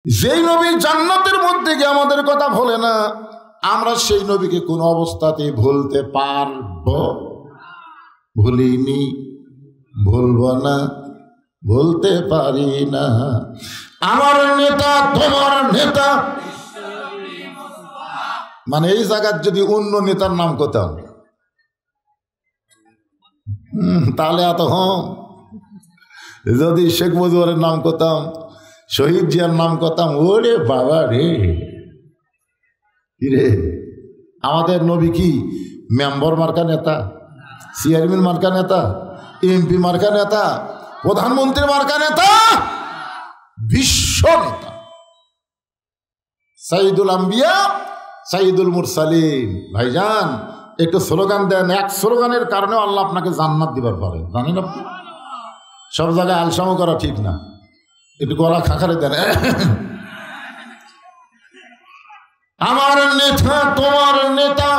যেই নবী জান্নাতের মধ্যে গিয়ে আমাদের কথা ভোলে না, আমরা সেই নবীকে কোন অবস্থাতেই ভুলতে পারবো? ভুলিনি, ভুলবো না, ভুলতে পারি না। আমার নেতা তোমার নেতা, মানে এই জায়গার যদি অন্য নেতার নাম করতাম তাহলে এত যদি শেখ মুজিবুরের নাম করতাম, শহীদ জিয়ার নাম করতাম, ওরে বাবা রে রে। আমাদের নবী কি মেম্বার মার্কা নেতা, চেয়ারম্যান মার্কা নেতা, এমপি মার্কা নেতা, প্রধানমন্ত্রী মার্কা নেতা, বিশ্ব নেতা, সাইদুল আম্বিয়া সাইদুল মুরসালিন। ভাইজান একটু স্লোগান দেন, এক স্লোগানের কারণে আল্লাহ আপনাকে জান্নাত দিবার পারে, জানেন আপনি? সব জায়গায় আলসামো করা ঠিক না, একটু গলা খাখারে দেন। আমার নেতা তোমার নেতা,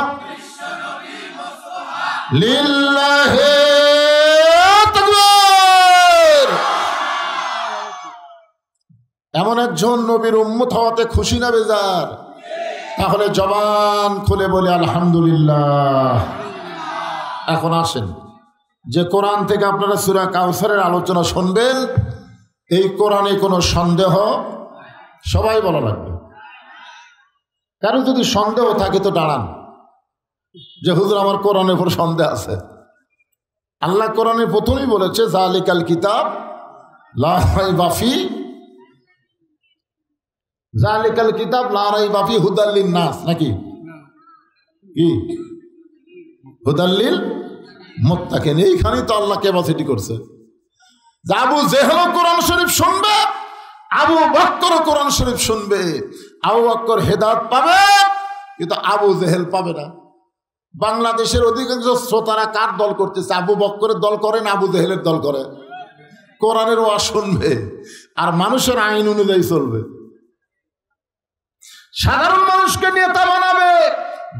লিল্লাহে তাকবীর। এমন একজন নবীর উম্মত হওয়াতে খুশি না বেজার? তাহলে জবান খুলে বলি আলহামদুলিল্লাহ। এখন আসেন, যে কোরআন থেকে আপনারা সূরা কাউসারের আলোচনা শুনবেন, এই কোরআনে কোনো সন্দেহ সবাই বলা লাগবে। কারণ যদি সন্দেহ থাকে তো দাঁড়ান, যে হুজুর আমার কোরআনের উপর সন্দেহ আছে। আল্লাহ কোরআনে প্রথমেই বলেছে যালিকাল কিতাব লা রাইবা ফি, যালিকাল কিতাব লা রাইবা ফি হুদাল লিন-নাস, নাকি কি হুদাল লিল মুত্তাকিন। এইখানেই তো আল্লাহ ক্যাপাসিটি করছে। আবু জেহেল কোরআন শরীফ শুনবে, আবু বকর কোরআন শরীফ শুনবে, আবু বকর হেদায়েত পাবে, কিন্তু আবু জেহেল পাবে না। বাংলাদেশের অধিকাংশ শ্রোতারা কার দল করতেছে? আবু বকরের দল করে না আবু জেহেলের দল করে? কোরআনের ওয়াজ শুনবে আর মানুষের আইন অনুযায়ী চলবে। সাধারণ মানুষকে নেতা বানাবে,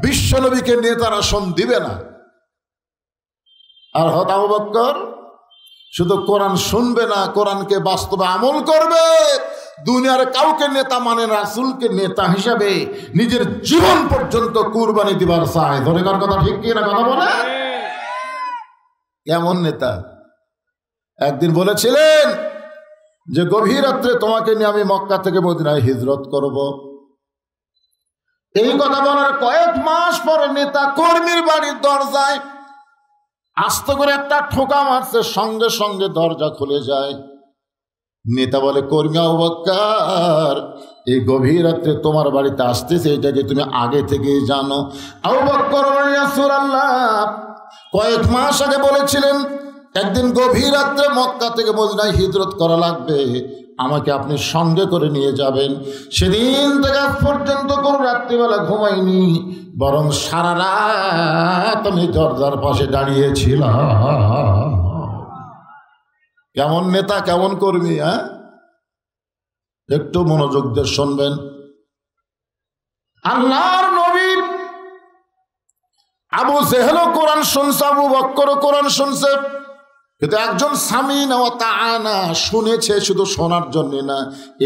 বিশ্ব নবীকে নেতার আসন দিবে না। আর হত আবু বকর শুধু কোরআন শুনবে না, কোরআনকে বাস্তবে আমল করবে। দুনিয়ার কাউকে নেতা মানে, রাসূলকে নেতা হিসাবে নিজের জীবন পর্যন্ত কুরবানি দিবার চায়। ধরে কার কথা ঠিক কি না কথা বলে? কেমন নেতা? একদিন বলেছিলেন যে গভীর রাত্রে তোমাকে নিয়ে আমি মক্কা থেকে মদিনায় হিজরত করব। এই কথা বলার কয়েক মাস পরে নেতা কর্মীর বাড়ির দরজায় আস্ত করে একটা ঠোকা মারছে, সঙ্গে সঙ্গে দরজা খুলে যায়। নেতা বলে, কর্মী আবু বকর, এই গভীর রাত্রে তোমার বাড়িতে আসতেছে, এটাকে তুমি আগে থেকেই জানো? আবু বকর বলে, ইয়া রাসূলুল্লাহ, কয়েক মাস আগে বলেছিলেন একদিন গভীর রাত্রে মক্কা থেকে মদিনায় হিজরত করা লাগবে, আমাকে আপনি সঙ্গে করে নিয়ে যাবেন। সেদিন থেকে আজ পর্যন্ত কোন রাত্রিবেলা ঘুমাইনি, বরং সারা রাত আমি দরজার পাশে দাঁড়িয়েছিলাম। কেমন নেতা, কেমন কর্মী! হ্যাঁ, একটু মনোযোগ দিয়ে শুনবেন। আল্লাহর নবী আবু জেহেল কোরআন শুনছে, আবু বকর কোরআন শুনছে, কিন্তু একজন সামিনা ওয়া তাআনা শুনেছে শুধু শোনার জন্য না,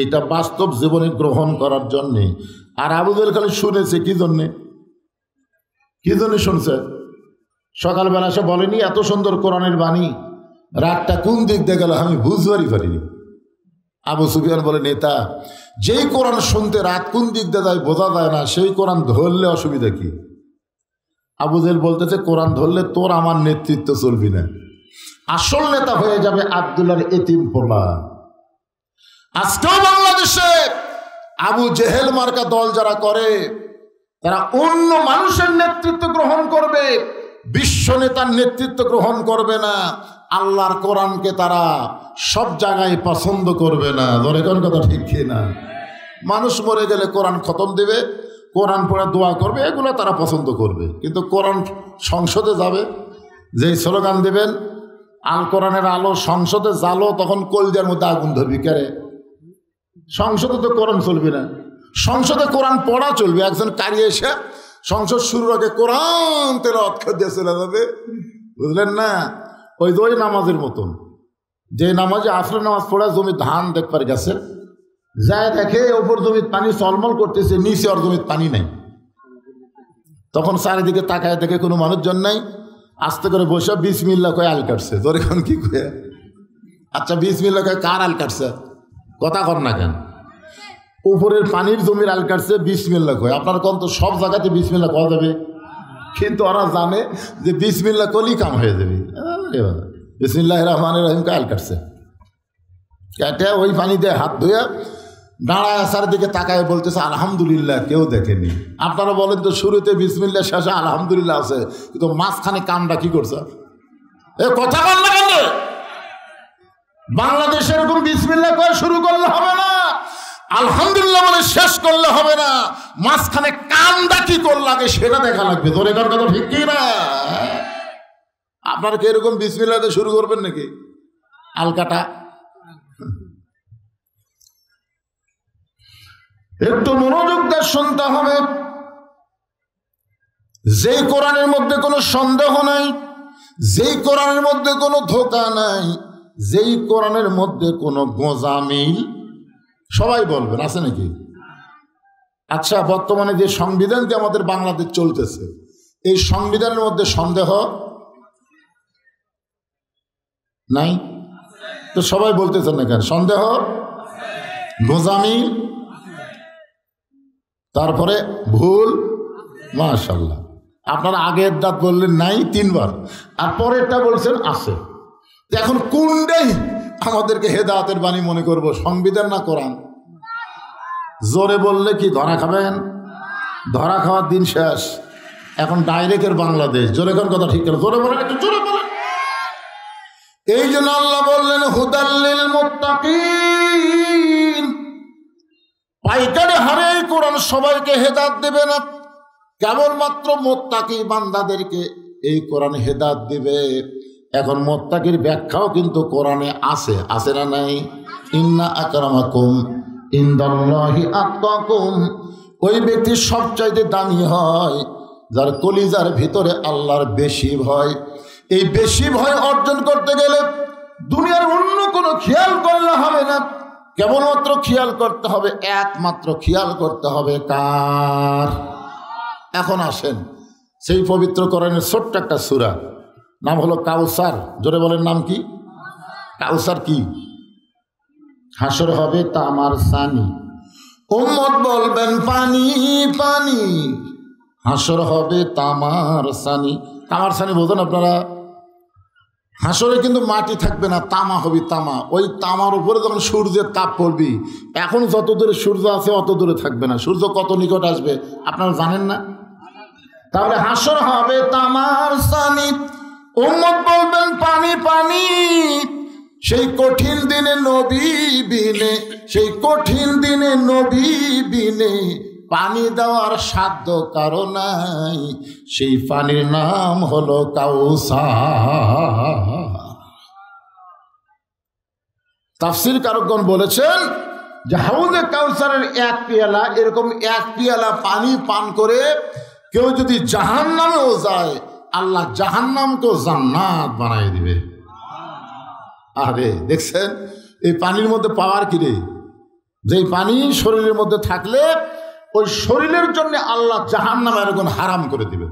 এটা বাস্তব জীবনে গ্রহণ করার জন্যে। আর আবু জেহেল খালি শুনেছে কি জন্যে? কি জন্য শুনছে? সকালবেলা সে বলেনি এত সুন্দর কোরআনের বাণী, রাতটা কোন দিক দিয়ে গেল আমি বুঝবারই পারিনি। আবু সুফিয়ান বলে, নেতা, যেই কোরআন শুনতে রাত কোন দিক দিয়ে যায় বোঝা যায় না, সেই কোরআন ধরলে অসুবিধা কি? আবু জেহেল বলতেছে, কোরআন ধরলে তোর আমার নেতৃত্ব চলবি না, আসল নেতা হয়ে যাবে আব্দুল্লাহর এতিম পোলা। আজকেও বাংলাদেশে আবু জেহেল মার্কা দল যারা করে, তারা অন্য মানুষের নেতৃত্ব গ্রহণ করবে, বিশ্ব নেতার নেতৃত্ব গ্রহণ করবে না। আল্লাহর কোরআনকে তারা সব জায়গায় পছন্দ করবে না। ধরে কোন কথা ঠিক কি না? মানুষ মরে গেলে কোরআন খতম দেবে, কোরআন পড়ে দোয়া করবে, এগুলো তারা পছন্দ করবে। কিন্তু কোরআন সংসদে যাবে, যেই স্লোগান দেবেন আল কোরআনের আলো সংসদে জ্বালো, তখন কলজার মধ্যে আগুন ধরবি। কেরে? সংসদে তো কোরআন চলবে না, সংসদে কোরআন পড়া চলবে। একজন কারি এসে সংসদ শুরুর আগে কোরআন তেলাওয়াত দিয়ে চলে যাবে, বুঝলেন না? ওই নামাজের মতন, যে নামাজে আসরের নামাজ পড়া জমি ধান দেখবার গেছে, যায় দেখে ওপর জমির পানি চলমল করতেছে, নিচে ওর জমির পানি নাই। তখন চারিদিকে তাকায় দেখে কোনো মানুষজন নাই, আস্তে করে বসে বিসমিল্লাহ কয়ে আল কাটছে। তোর এখন কি কয়ে? আচ্ছা বিসমিল্লাহ কয়ে কার আল কাটছে? কথা কর না কেন? উপরের পানির জমির আল কাটছে বিসমিল্লাহ কয়ে। আপনার কোন তো সব জায়গাতে বিসমিল্লাহ কওয়া যাবে, কিন্তু ওরা জানে যে বিসমিল্লাহ করলেই কাম হয়ে যাবে। বিসমিল্লাহ রহমানির রহিম কে আল কাটছে, কেটে ওই পানি দিয়ে হাত ধুয়ে দাঁড়ায় আসার দিকে তাকায় বলতেছে আলহামদুলিল্লাহ, কেউ দেখেনি। আপনারা বলেন তো শুরুতে বিসমিল্লাহ শেষে আলহামদুলিল্লাহ আছে, কিন্তু মাঝখানে কামটা কি করছে? এ কথা বল না কেন? বাংলাদেশে এরকম বিসমিল্লাহ করে শুরু করলে হবে না, আলহামদুলিল্লাহ বলে শেষ করলে হবে না, মাঝখানে কামটা কি করলে আগে সেটা দেখা লাগবে। তোর এখান কথা ঠিক কি না? আপনারা কি এরকম বিসমিল্লাহ দিয়ে শুরু করবেন নাকি? আলকাটা একটু মনোযোগ দিয়ে শুনতে হবে। যেই কোরআনের মধ্যে কোনো সন্দেহ নাই, যেই কোরআনের মধ্যে কোনো ধোঁকা নাই, যেই কোরআনের মধ্যে কোনো গোঁজামিল, সবাই বলবেন আছে নাকি? আচ্ছা, বর্তমানে যে সংবিধানটি আমাদের বাংলাদেশ চলতেছে, এই সংবিধানের মধ্যে সন্দেহ নাই তো সবাই বলতেছেন না কেন? সন্দেহ, গোঁজামিল, তারপরে ভুল। মাশাআল্লাহ, আপনারা আগের দাঁত বললেন নাই 3 বার, আর পরেরটা বলছেন আছে। এখন কোনটাই আমাদেরকে হেদায়েতের বাণী মনে করব, সংবিধান না কোরআন? জোরে বললে কি ধরা খাবেন? ধরা খাওয়ার দিন শেষ, এখন ডাইরেক্টের বাংলাদেশ। জোরে কোন কথা ঠিক করে জোরে বলেন, একটু জোরে বলেন। এই জন্য আল্লাহ বললেন হুদাল্লিল মুত্তাকিন, পাইকারি হারে কোরআন সবাইকে হেদায়েত দেবে না, কেবলমাত্র মুত্তাকি বান্দাদেরকে এই কোরআন হেদায়েত দিবে। এখন মুত্তাকির ব্যাখ্যাও কিন্তু কোরআনে আছে, আছে না নাই? ইন্না আকরামাকুম ইনদাল্লাহি আতকাকুম, ওই ব্যক্তি সবচাইতে দামি হয় যার কলিজার ভিতরে আল্লাহর বেশি ভয়। এই বেশি ভয় অর্জন করতে গেলে দুনিয়ার অন্য কোনো খেয়াল করলে হবে না, কেবলমাত্র খেয়াল করতে হবে, একমাত্র খেয়াল করতে হবে কার? এখন আসেন সেই পবিত্র কোরআনের ছোট্ট একটা সূরা, নাম হলো কাউসার। জোরে বলেন, নাম কি? কাউসার কি? হাসর হবে তামার সানি, উম্মত বলবেন পানি পানি, হাসর হবে তামার সানি। তামার সানি বোঝেন আপনারা? হাসরে কিন্তু মাটি থাকবে না, তামা হবে তামা। ওই তামার উপরে যখন সূর্যের তাপ পড়বি, এখন যত দূরে সূর্য আছে অত দূরে থাকবে না, সূর্য কত নিকট আসবে আপনারা জানেন না? তাহলে হাসর হবে তামার সানি, উম্মত বলবেন পানি পানি। সেই কঠিন দিনে নবী বিনে, সেই কঠিন দিনে নবী বিনে পানি দেওয়ার সাধ্য কারো নাই, সেই পানির নাম হলো কাউসার। তাফসীর কারকগণ বলেছেন যে হাউজে কাউসারের 1 পেয়ালা, এরকম 1 পেয়ালা পানি পান করে কেউ যদি জাহান্নামেও যায়, আল্লাহ জাহান্নামকেও জান্নাত বানাই দিবে। আরে দেখছেন এই পানির মধ্যে পাওয়ার কি রে? যেই পানি শরীরের মধ্যে থাকলে ওই শরীরের জন্য আল্লাহ জাহান্নাম এরকম হারাম করে দিবে।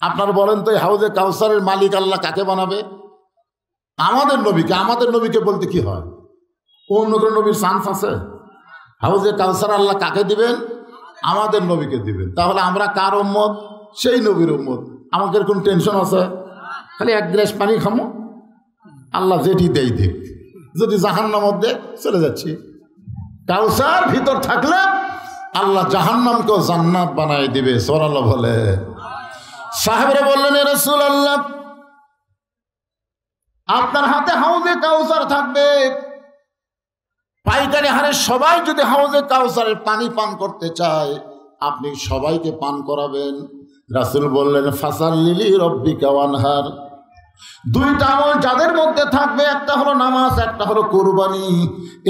আপনারা বলেন তো এই হাউজে কাউসারের মালিক আল্লাহ কাকে বানাবে? আমাদের নবীকে। আমাদের নবীকে বলতে কি হয়? অন্য কোনো নবীর চান্স আছে? হাউজে কাউসার আল্লাহ কাকে দিবেন? আমাদের নবীকে দিবেন। তাহলে আমরা কার উম্মত? সেই নবীর উম্মত। আমাদের কোন টেনশন আছে? খালি 1 গ্লাস পানি খামো, আল্লাহ যেটি দেই দেখ, যদি জাহান্নাম মধ্যে চলে যাচ্ছি। কাউসার ভিতর থাকলে আল্লাহ জাহান্নামকেও জান্নাত বানাই দিবে। সুবহানাল্লাহ বলে। সাহাবীরা বললেন, ইয়া রাসূলুল্লাহ, আপনার হাতে হাউজে কাউসার থাকবে, পাইকারি হারে সবাই যদি হাউজে কাউসারের পানি পান করতে চায়, আপনি সবাইকে পান করাবেন। রাসূল বললেন, ফাসাল্লি রাব্বিকা ওয়ানহার। 2টা আমল যাদের মধ্যে থাকবে, একটা হলো নামাজ, একটা হলো কুরবানি।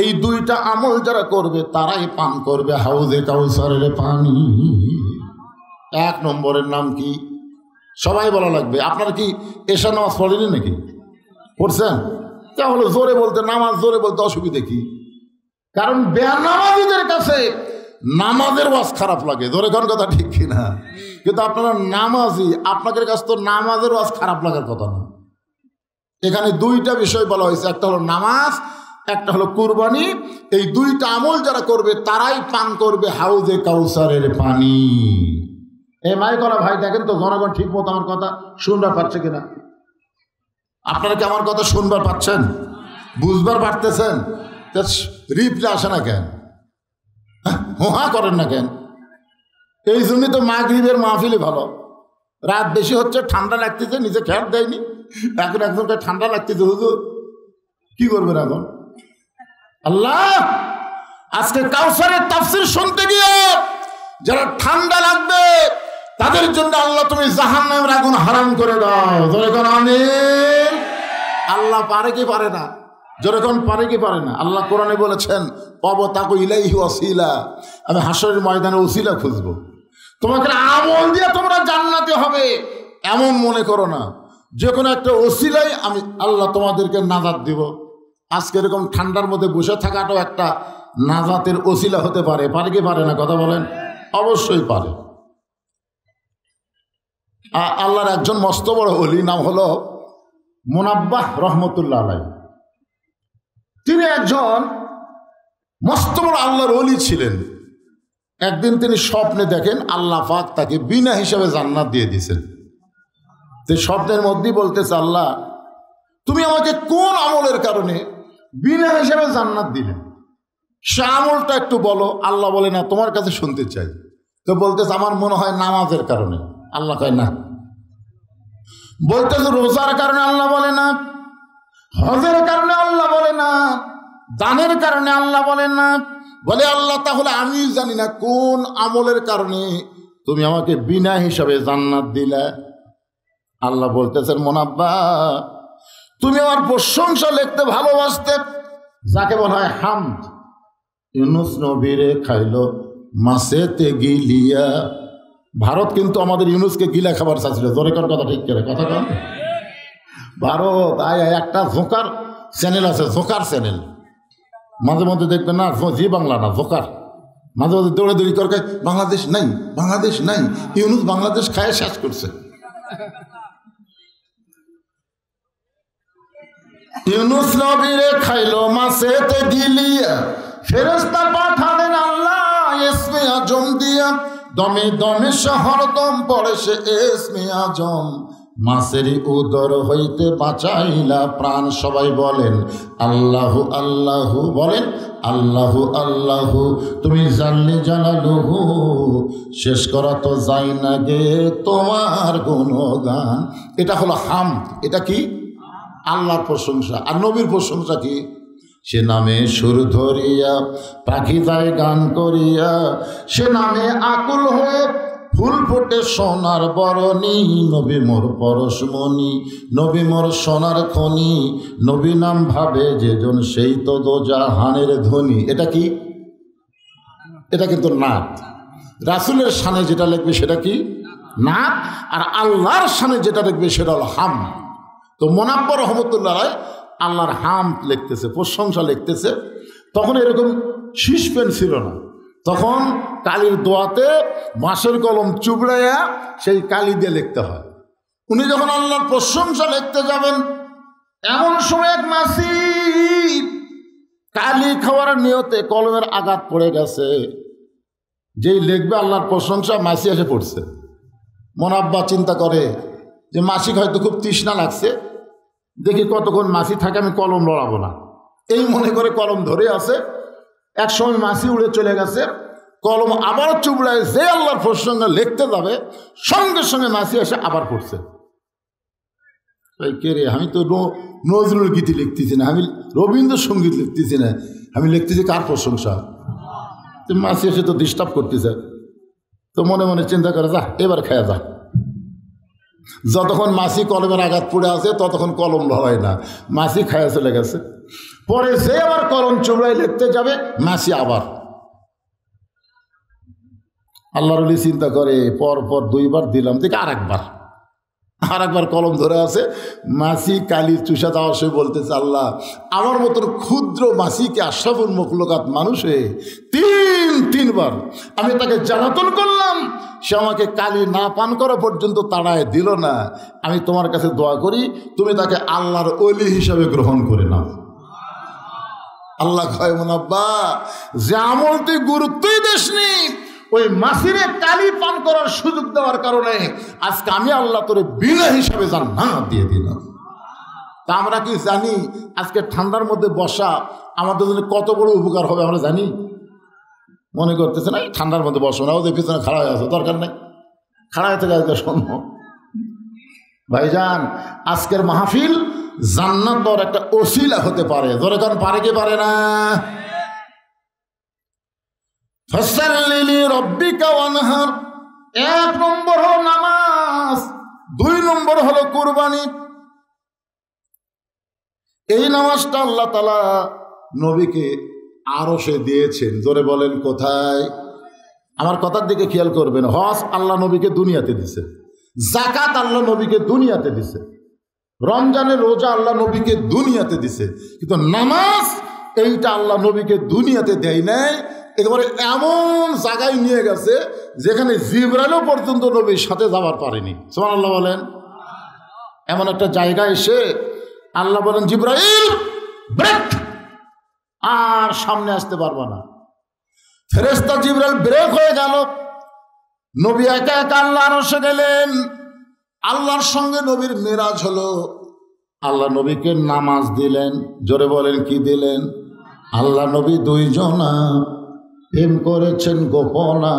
এই 2টা আমল যারা করবে তারাই পান করবে হাউজে কাউসারের পানি। 1 নম্বরের নাম কি? সবাই বলা লাগবে। আপনারা কি এশা নামাজ পড়েনি নাকি? পড়ছেন? তাহলে জোরে বলতে, নামাজ জোরে বলতে অসুবিধে কি? কারণ বেনামাজিদের কাছে নামাজের ওয়াজ খারাপ লাগে, ধরে কোন কথা ঠিক কিনা? কিন্তু আপনারা নামাজি, আপনাদের কাছে তো নামাজের ওয়াজ খারাপ লাগার কথা না। এখানে দুইটা বিষয় বলা হয়েছে, একটা হলো নামাজ, একটা হলো কুরবানি। এই দুইটা আমল যারা করবে তারাই পান করবে হাউজে কাউসারের পানি। এই মাই করা ভাই, দেখেন তো জনগণ ঠিক মতো আমার কথা শুনবার পাচ্ছে কিনা? আপনারা কি আমার কথা শুনবার পাচ্ছেন, বুঝবার পারতেছেন? রিপ্লে আসে না কেন, হোহা করেন না কেন? এই জন্যই তো মাগরিবের মাহফিলে ভালো। রাত বেশি হচ্ছে, ঠান্ডা লাগতেছে, নিজে খেয়াল দেয়নি, এখন একজনকে ঠান্ডা লাগতেছে, হুজুর কি করবেন এখন? আল্লাহ, আজকে কাউসারের তাফসীর শুনতে গিয়ে যারা ঠান্ডা লাগবে তাদের জন্য আল্লাহ তুমি জাহান্নামের আগুন হারাম করে দাও। যখন আমিন। আল্লাহ পারে কি পারে না? যখন পারে কি পারে না? আল্লাহ কোরআনে বলেছেন অবতাকু ইলাইহি ওয়াসিলা, আমি হাসরের ময়দানে ওসিলা খুঁজবো। তোমাকে আমল দিয়ে তোমরা জান্নাতে হবে এমন মনে করো না, যে কোনো একটা ওসিলাই আমি আল্লাহ তোমাদেরকে নাজাত দিব। আজকে এরকম ঠান্ডার মধ্যে বসে থাকাটাও একটা নাজাতের ওসিলা হতে পারে। পারে কি পারে না? কথা বলেন। অবশ্যই পারে। আল্লাহর একজন মস্ত বড় ওলি, নাম হলো মুনাব্বাহ রহমতুল্লাহ আলাইহি। তিনি একজন মস্ত বড় আল্লাহর ওলি ছিলেন। একদিন তিনি স্বপ্নে দেখেন আল্লাহ পাক তাকে বিনা হিসাবে জান্নাত দিয়ে দিয়েছেন। তো স্বপ্নের মধ্যেই বলতেছে, আল্লাহ তুমি আমাকে কোন আমলের কারণে বিনা হিসাবে জান্নাত দিলেন? সে আমলটা একটু বলো। আল্লাহ বলে না, তোমার কাছে শুনতে চাই। তো বলতেছে আমার মনে হয় নামাজের কারণে। আল্লাহ কয় না। বলতেছে রোজার কারণে। আল্লাহ বলে না। হজের কারণে। আল্লাহ বলে না। দানের কারণে। আল্লাহ বলে না। বলে আল্লাহ তাহলে আমি জানি না কোন আমলের কারণে তুমি আমাকে বিনা হিসাবে জান্নাত দিলে। আল্লাহ বলতেছেন মুনাব্বাহ, তুমি আমার প্রশংসা লিখতে ভালোবাসতে, যাকে বলা হয় হামদ। ইউনুস নবীরে খাইলো মাছেতে গিলিয়া। ভারত কিন্তু আমাদের ইউনুসকে গিলা খাবার চাচ্ছিল। জোরে কোন কথা ঠিক করে কথা কন। ভারত একটা জোকার চ্যানেল আছে, জোকার চ্যানেল। মাঝে মধ্যে দেখবেন না, জি বাংলা না, জোকার। মাঝে মাঝে দৌড়ে দৌড়ি করে বাংলাদেশ নাই, বাংলাদেশ নাই। ইউনুস বাংলাদেশ খায় শেষ করছে। ইউনুস নবীরে খাইলো মাছেতে গিলিয়া, ফেরেশতা পাঠালেন আল্লাহ ইসমে আজম দিয়া। দমে দমে শহর দম পড়ে সে ইসমে আজম। মাছেরই উদর হইতে বাঁচাইলা প্রাণ। সবাই বলেন আল্লাহু আল্লাহু, বলেন আল্লাহু আল্লাহু। তুমি জানলে জানালুহু, শেষ করা তো যাই না গে তোমার গুণগান। এটা হলো হামদ। এটা কি? আল্লাহর প্রশংসা। আর নবীর প্রশংসা কি? সে নামে সুর ধরিয়া পাখি যায় গান করিয়া, সে নামে আকুল হয়ে ফুল ফোটে সোনার বরণী। নবী মোর পরশমণি, নবী মোর সোনার খনি। নবী নাম ভাবে যেজন সেই তো দোজাহানের ধ্বনি। এটা কি? এটা কিন্তু নাত। রাসূলের শানে যেটা লিখবে সেটা কি? নাত। আর আল্লাহর শানে যেটা লিখবে সেটা হলো হাম। তো মুনাব্বাহ রহমতুল্লাহ আল্লাহর হাম লিখতেছে, প্রশংসা লিখতেছে। তখন এরকম শীষ পেন ছিল না। তখন কালির দোয়াতে বাঁশের কলম চুবড়াইয়া সেই কালি দিয়ে লিখতে হয়। উনি যখন আল্লাহর প্রশংসা লিখতে যাবেন, এমন সময় এক মাসি কালি খাওয়ার নিয়তে কলমের আঘাত পড়ে গেছে। যেই লিখবে আল্লাহর প্রশংসা, মাসি এসে পড়ছে। মুনাব্বাহ চিন্তা করে যে মাসিক হয়তো খুব তৃষ্ণা লাগছে, দেখি কতক্ষণ মাসি থাকে, আমি কলম লড়াবো না, এই মনে করে কলম ধরে আছে। এক সময় মাসি উড়ে চলে গেছে, কলম আবার চুবড়ায় যে আল্লাহর প্রশংসা লিখতে যাবে, সঙ্গে সঙ্গে মাসি এসে আবার পড়ছে। কে রে? আমি তো নজরুল গীতি লিখতেছি না, আমি রবীন্দ্রসঙ্গীত লিখতেছি না, আমি লিখতেছি কার প্রশংসা? মাসি এসে তো ডিস্টার্ব করতেছে। তো মনে মনে চিন্তা করে, যা এবার খেয়া যা। যতক্ষণ মাসি কলমের আঘাত পড়ে আছে ততক্ষণ কলম লড়ায় না, মাসি খায়া চলে গেছে। পরে সে আবার কলম চুবড়ায় লিখতে যাবে, মাসি আবার। আল্লাহর ওলি চিন্তা করে, পর পর দুইবার দিলাম, দেখি আর একবার, আর একবার কলম ধরে আছে, মাছি কালি চুষা দেওয়া, সে বলতেছে আল্লাহ আমার মতন ক্ষুদ্র মাছিকে আশরাফুল মখলুকাত মানুষে তিনবার আমি তাকে জ্বালাতন করলাম, সে আমাকে কালি না পান করা পর্যন্ত তাড়ায় দিল না। আমি তোমার কাছে দোয়া করি তুমি তাকে আল্লাহর ওলি হিসাবে গ্রহণ করে নাও। আল্লাহ কয় মুনাব্বা যে আমল তুই গুরুত্বই দেসনি, ওই মাসিরে কালি পান করার সুযোগ দেওয়ার কারণে আজকে আমি আল্লাহ তোরে বিনা হিসাবে জান্নাত দিয়ে দিলাম। তা আমরা কি জানি আজকে ঠান্ডার মধ্যে বসা আমাদের জন্য কত বড় উপকার হবে? আমরা জানি? মনে করতেছে না ঠান্ডার মধ্যে বসো না, ওদের পিছনে খাড়া হয়ে আসো, দরকার নেই, খাড়া হয়ে থেকে আজকে শোনো ভাইজান, আজকের মাহফিল জান্নাত দেওয়ার একটা ওসিলা হতে পারে। ধরে কারণ পারে কি পারে না? ফাসাল্লি লিরাব্বিকা ওয়ানহার, 1 নম্বর হলো নামাজ, 2 নম্বর হলো কুরবানি। এই নামাজটা আল্লাহ তাআলা নবীকে আরশে দিয়েছেন। জোরে বলেন কোথায়? আমার কথার দিকে খেয়াল করবেন। হজ আল্লাহ নবীকে দুনিয়াতে দিছে, যাকাত আল্লাহ নবীকে দুনিয়াতে দিছে, রমজানের রোজা আল্লাহ নবীকে দুনিয়াতে দিছে, কিন্তু নামাজ এইটা আল্লাহ নবীকে দুনিয়াতে দেয় নাই। একেবারে এমন জায়গায় নিয়ে গেছে যেখানে জিবরাইলও পর্যন্ত নবীর সাথে যাবার পারেনি। সুবহানাল্লাহ বলেন। এমন একটা জায়গায় এসে আল্লাহ বলেন জিবরাইল ব্রেক, আর সামনে আসতে পারবা না। ফেরেশতা জিবরাইল ব্রেক হয়ে গেল, নবী একা একা আল্লাহর আরশে গেলেন। আল্লাহর সঙ্গে নবীর মেরাজ হলো। আল্লাহ নবীকে নামাজ দিলেন। জোরে বলেন কি দিলেন? আল্লাহ নবী 2 জনা প্রেম করেছেন গোপনা,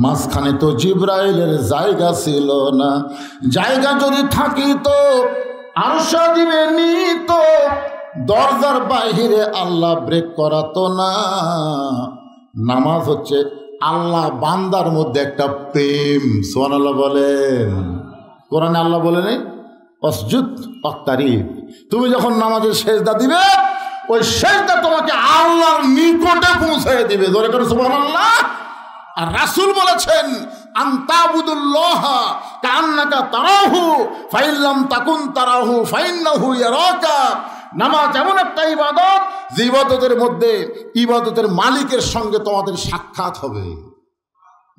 মাঝখানে তো জিবরাইলের জায়গা ছিল না। জায়গা যদি থাকিত আরশ দিবে নিত, দরজার বাহিরে আল্লাহ ব্রেক করাতো না। নামাজ হচ্ছে আল্লাহ বান্দার মধ্যে একটা প্রেম। সুবহানাল্লাহ বলেন। কোরআনে আল্লাহ বলেন অসজুদ ওয়াক্তারিব, তুমি যখন নামাজের সেজদা দিবে ওই সেজদা তোমাকে আল্লাহর নিকটে পৌঁছে দিবে। জোরে করে সুবহানাল্লাহ। আর রাসূল বলেছেন আনতাবুদুল্লাহ কান্নাকা তারাহু ফাইল্লাম তাকুন তারাহু ফাইন্নাহু ইয়ারাকা। নামাজ এমন একটা ইবাদত যে ইবাদতের মধ্যে ইবাদতের মালিকের সঙ্গে তোমাদের সাক্ষাৎ হবে।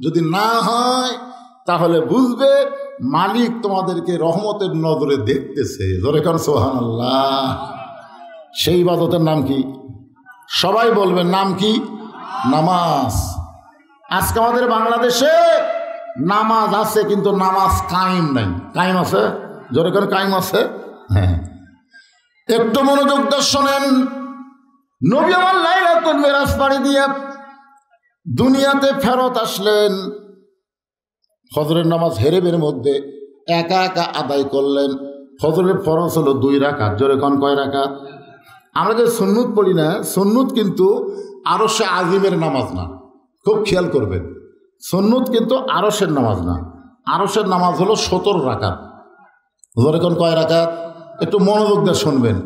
যদি না হয় তাহলে বুঝবে মালিক তোমাদেরকে রহমতের নজরে দেখতেছে। জোরে কান সুবহানাল্লাহ। সেই ইবাদতের নাম কি? সবাই বলবেন নাম কি? নামাজ। আজকে আমাদের বাংলাদেশে নামাজ আছে কিন্তু নামাজ কায়েম নাই। কায়েম আছে? জোরে করে কায়েম আছে? হ্যাঁ, একটু মনোযোগ দিয়ে শোনেন। নবী আমার লাইলাতুল মিরাজ পাড়ি দিয়ে দুনিয়াতে ফেরত আসলেন। ফজরের নামাজ হেরেবের মধ্যে একা একা আদায় করলেন। ফজরের ফরজ হলো 2 রাকাত। জোরে কোন কয় রাকাত? আমরা যে সুন্নত পড়ি না, সুন্নত কিন্তু আরশে আজিমের নামাজ না, খুব খেয়াল করবেন। সুন্নত কিন্তু আরশের নামাজ না, আরশের নামাজ হলো 17 রাকাত। জোরে কোন কয় রাকাত? একটু মনোযোগ দিয়ে শুনবেন।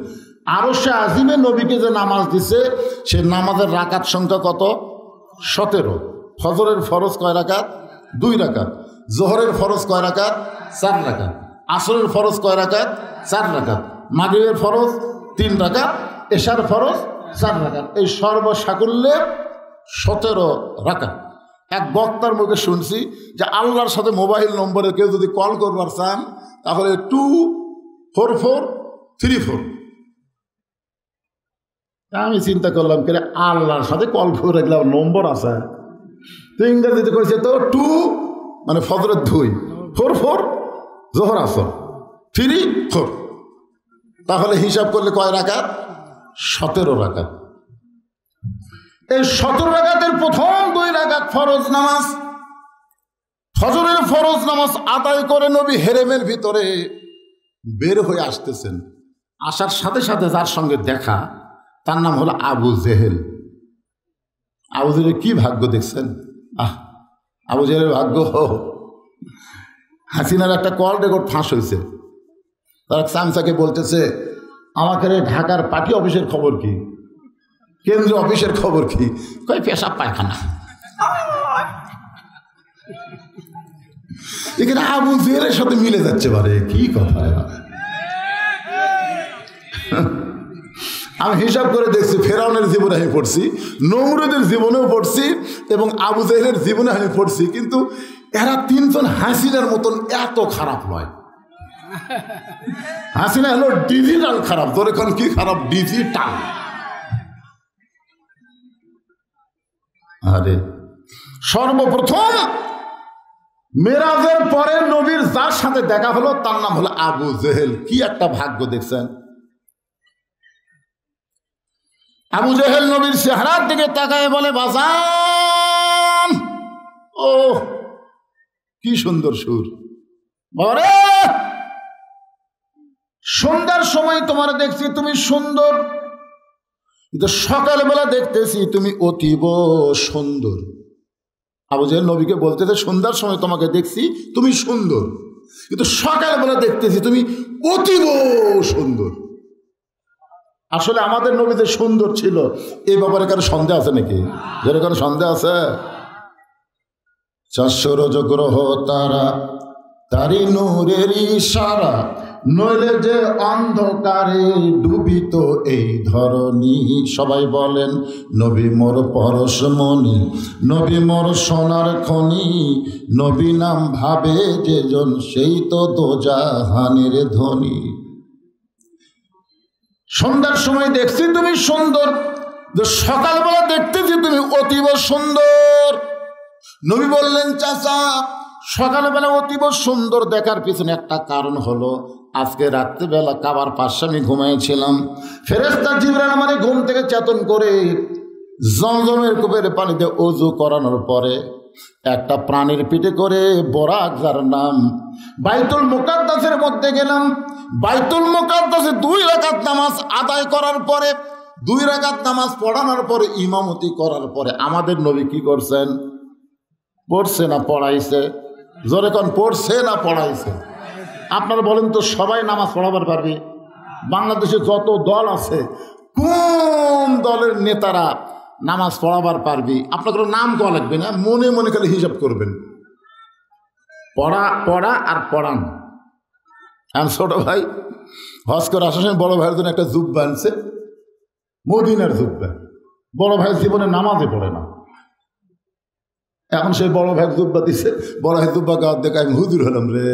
আরশে আজিমে নবীকে যে নামাজ দিছে সে নামাজের রাকাত সংখ্যা কত? 17। ফজরের ফরজ কয় রাকাত? 2 রাকাত। জোহরের ফরজ কয় রাকাত? 4 রাকাত। আসরের ফরজ কয় রাকাত? 4 রাকাত। মাগরিবের ফরজ 3 রাকাত। এশার ফরজ 4 রাকাত। এই সর্বসাকুল্যে 17 রাকাত। এক বক্তার মুখে শুনছি যে আল্লাহর সাথে মোবাইল নম্বরে কেউ যদি কল করবার চান তাহলে 24434। আমি চিন্তা করলাম কে আল্লাহর সাথে কল করে রাখলাম, নম্বর আছে তো ইংরেজিতে করেছে তো 2 মানে ফজরের 2, 44 জোহর আসর 34। তাহলে হিসাব করলে কয় রাকাত? 17 রাকাত। এই 17 রাকাতের প্রথম 2 রাকাত ফরজ নামাজ। ফজরের ফরজ নামাজ আদায় করে নবী হেরেমের ভিতরে বের হয়ে আসতেছেন। আসার সাথে সাথে যার সঙ্গে দেখা তার নাম হলো আবু জেহেল। আবু জেহেলের কি ভাগ্য দেখছেন? আবু জেহেলের ভাগ্য, হাসিনার একটা কল রেকর্ড ফাঁস হয়েছে। তার চামচাকে বলতেছে আমাকে ঢাকার পার্টি অফিসের খবর কি, কেন্দ্রীয় অফিসের খবর কি? কয় পেশাব পায়খানা। এখানে আবু জেহেলের সাথে মিলে যাচ্ছে পারে, কি কথা। আমি হিসাব করে দেখছি, ফেরাউনের জীবনে আমি পড়ছি, নমরুদের জীবনেও পড়ছি এবং আবু জেহেলের জীবনে আমি পড়ছি, কিন্তু এরা তিনজন হাসিনার মতন এত খারাপ নয়। হাসিনা হলো ডিজিটাল খারাপ, তোর এখন কি খারাপ, ডিজিটাল। আরে সর্বপ্রথম মেরাজের পরে নবীর যার সাথে দেখা হলো তার নাম হলো আবু জেহেল। কি একটা ভাগ্য দেখছেন। আবু জেহেল নবীর চেহারার দিকে তাকায় বলে, বাজান, ও কি সুন্দর সুর, বাবারে সন্ধ্যার সময় তোমার দেখছি তুমি সুন্দর, কিন্তু সকালবেলা দেখতেছি তুমি অতীব সুন্দর। আবু জেহেল নবীকে বলতেছে, সন্ধ্যার সময় তোমাকে দেখছি তুমি সুন্দর, কিন্তু সকালবেলা দেখতেছি তুমি অতীব সুন্দর। আসলে আমাদের নবী যে সুন্দর ছিল এই ব্যাপারে কারো সন্দেহ আছে নাকি? যেটা কারো সন্দেহ আছে? 400 রজগ্রহ তারা, তারি নূরের ইশারা, নইলে যে অন্ধকারে ডুবিত এই ধরনী। সবাই বলেন, নবী মোর পরশমণি, নবী মোর সোনার খনি, নবী নাম ভাবে যেজন সেই তো দোজাহানের ধনী। সন্ধ্যার সময় দেখছি তুমি সুন্দর, সকালবেলা দেখতেছি তুমি অতীব সুন্দর। নবী বললেন, চাচা সকালবেলা অতীব সুন্দর দেখার পিছনে একটা কারণ হলো, আজকে রাত্রিবেলা কাবার পাশে আমি ঘুমাইছিলাম, ফেরেশতা জিবরাইল আমারে ঘুম থেকে চেতন করে জমজমের কূপের পানিতে ওযু করানোর পরে একটা প্রাণীর পিঠে করে বরাক, যার নাম, বাইতুল মুকাদ্দাসের মধ্যে গেলাম। বাইতুল মুকাদ্দাসে 2 রাকাত নামাজ আদায় করার পরে, 2 রাকাত নামাজ পড়ানোর পরে, ইমামতি করার পরে আমাদের নবী কি করছেন? পড়ছে না পড়াইছে? জোরে কোন, পড়ছে না পড়াইছে? আপনারা বলেন তো, সবাই নামাজ পড়াবার পারবে? বাংলাদেশে যত দল আছে, কোন দলের নেতারা নামাজ পড়াবার পারবি? আপনাদের নাম করা লাগবে না, মনে মনে খালি হিসাব করবেন, পড়া পড়া আর পড়ান। আর ছোট ভাই হজ করে আসার সময় বড় ভাইয়ের জন্য একটা জুব্বা আনছে, মদিনার জুব্বা। বড় ভাই জীবনে নামাজে পড়ে না, এখন সেই বড় ভাই জুব্বা দিছে। বড় ভাই জুব্বা গাওয়ার দেখে আমি হুজুর হলাম রে,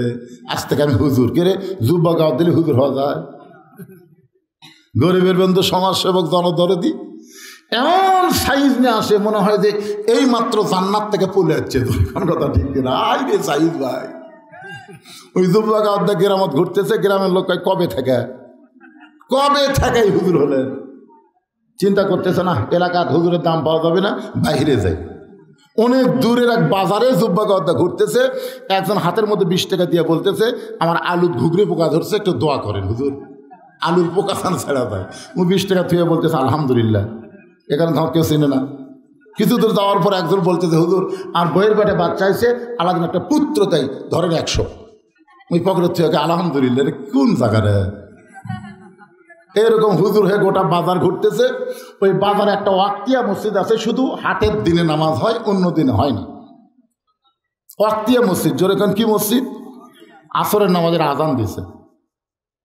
আজ থেকে আমি হুজুর। কে রে, জুব্বা গাওয়ার দিলে হুজুর হওয়া যায়? গরিবের বন্ধু, সমাজসেবক, জনদরদি এমন সাইজ নিয়ে আসে, মনে হয় যে এই মাত্র জান্নাত থেকে পলে যাচ্ছে। কোন কথা ঠিক না? আই রে সাইজ ভাই, ওই জুব্বা গাওয়ার দেখে গ্রামত ঘুরতেছে, গ্রামের লোক কবে থেকে হুজুর হলেন? চিন্তা করতেছে না এলাকার হুজুরের দাম পাওয়া যাবে না, বাইরে যাই। অনেক দূরের এক বাজারে জুব্বা গাওয়ার ঘুরতেছে, একজন হাতের মধ্যে 20 টাকা দিয়ে বলতেছে, আমার আলুর ঘুগরি পোকা ধরছে, একটু দোয়া করেন হুজুর, আলুর পোকা ছান ছেড়া যায়। ও 20 টাকা থুয়ে বলতেছে আলহামদুলিল্লাহ। এখানে ধর কেউ চিনে না। কিছু দূর যাওয়ার পর একজন বলতেছে, হুজুর আর বইয়ের পেটে বাচ্চা হয়েছে, আলাদা একটা পুত্র, তাই ধরেন 100। ওই পকেটের থেকে আলহামদুলিল্লাহ। কোন জায়গারে এরকম হুজুর হয়ে গোটা বাজার ঘুরতেছে? ওই বাজারে একটা ওয়াক্তিয়া মসজিদ আছে, শুধু হাটের দিনে নামাজ হয়, অন্য দিনে হয় না। ওয়াক্তিয়া মসজিদ, জোরে কারণ কি মসজিদ? আসরের নামাজের আজান দিছে।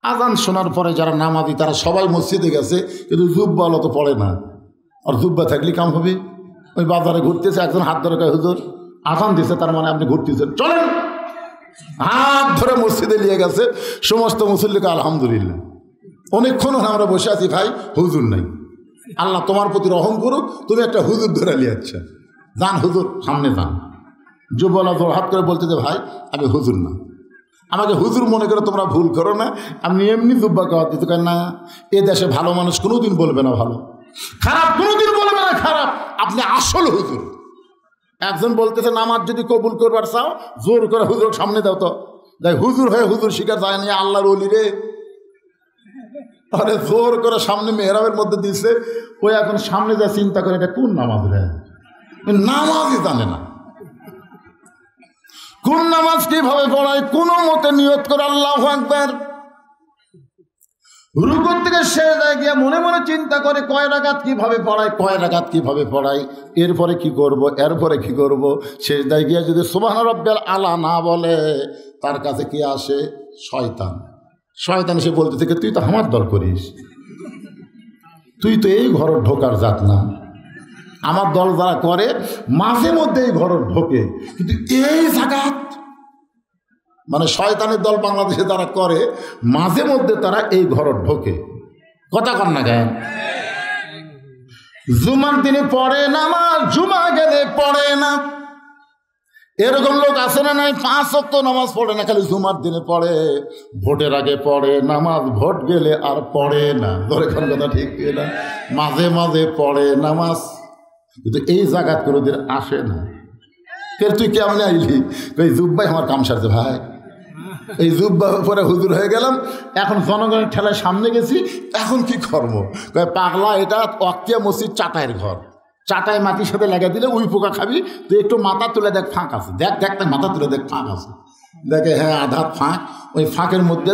আজান শোনার পরে যারা নামাজি তারা সবাই মসজিদে গেছে, কিন্তু জুব্বাওয়ালা তো পড়ে না। আর জুব্বা থাকলে কাম হবে? ওই বাজারে ঘুরতেছে, একজন হাত ধরে কয়, হুজুর আজান দিছে, তার মানে আপনি ঘুরতেছেন, চলেন। হাত ধরে মসজিদে নিয়ে গেছে, সমস্ত মুসল্লিকে আলহামদুলিল্লাহ। অনেকক্ষণ আমরা বসে আছি, ভাই হুজুর নাই। আল্লাহ তোমার প্রতি রহম করুক, তুমি একটা হুজুর ধরে নিয়ে যাচ্ছেন, যান হুজুর সামনে যান। যুবলা জোর হাত করে বলতে যে, ভাই আমি হুজুর না, আমাকে হুজুর মনে করে তোমরা ভুল করো না, আমি এমনি জুব্বা গাওয়ার দিতে পারেন না। এ দেশে ভালো মানুষ কোনোদিন বলবে না ভালো, খারাপ কোনোদিন বলবে না খারাপ, আপনি আসল হুজুর। একজন বলতেছে, নামাজ যদি কবুল করবার চাও জোর করে হুজুর সামনে দাও। তো দেখ হুজুর হয়ে হুজুর শিকার যায় না, আল্লাহর ওলি রে। আরে জোর করে সামনে মেহরাবের মধ্যে দিচ্ছে, ওই এখন সামনে যা চিন্তা করে, এটা কোন নামাজ রে? নামাজই জানে না, কোন নামাজ কিভাবে পড়ায়, কোনো মতে নিয়ত করে আল্লাহু আকবার। রুকুর থেকে সেজদায় গিয়ে মনে মনে চিন্তা করে কয় রাকাত কিভাবে পড়াই, এরপরে কি করব, এরপরে কি করব। সেজদায় গিয়ে যদি সুবহান রাব্বিয়াল আলা না বলে, তার কাছে কি আসে? শয়তান এসে বলতে থেকে, তুই তো আমার দল করিস, তুই তো এই ঘর ঢোকার জাত না। আমার দল যারা করে মাঝে মধ্যে এই ঘর ঢোকে, কিন্তু এই জাগাত মানে শয়তানের দল বাংলাদেশে যারা করে মাঝে মধ্যে তারা এই ঘর ঢোকে। কথা কন না কেন? জুমার দিনে পড়ে নামাজ, জুমা গেলে পড়ে না। এরকম লোক আছে না নাই? 5 ওয়াক্ত নামাজ পড়ে না, খালি জুমার দিনে পড়ে। ভোটের আগে পড়ে নামাজ, ভোট গেলে আর পড়ে না। ধরে কোন কথা ঠিক না? মাঝে মাঝে পড়ে নামাজ, কিন্তু এই জায়গাত কোনোদিন আসে না। ফের তুই কেমন আইলি? এই জুব্বাই আমার কাম সারছে ভাই, এই জুব্বা পরে হুজুর হয়ে গেলাম, এখন জনগণের ঠেলায় সামনে গেছি, এখন কি কর্ম? পাগলা, এটা অক্তিয়া মসজিদ চাটাইয়ের ঘর, চাটাই মাটির সাথে লেগে দিলে উই পোকা খাবি, তুই একটু মাথা তুলে দেখ ফাঁক আছে, দেখ মাথা তুলে দেখ ফাঁক আছে, দেখে হ্যাঁ আধা ফাঁক, ওই ফাঁকের মধ্যে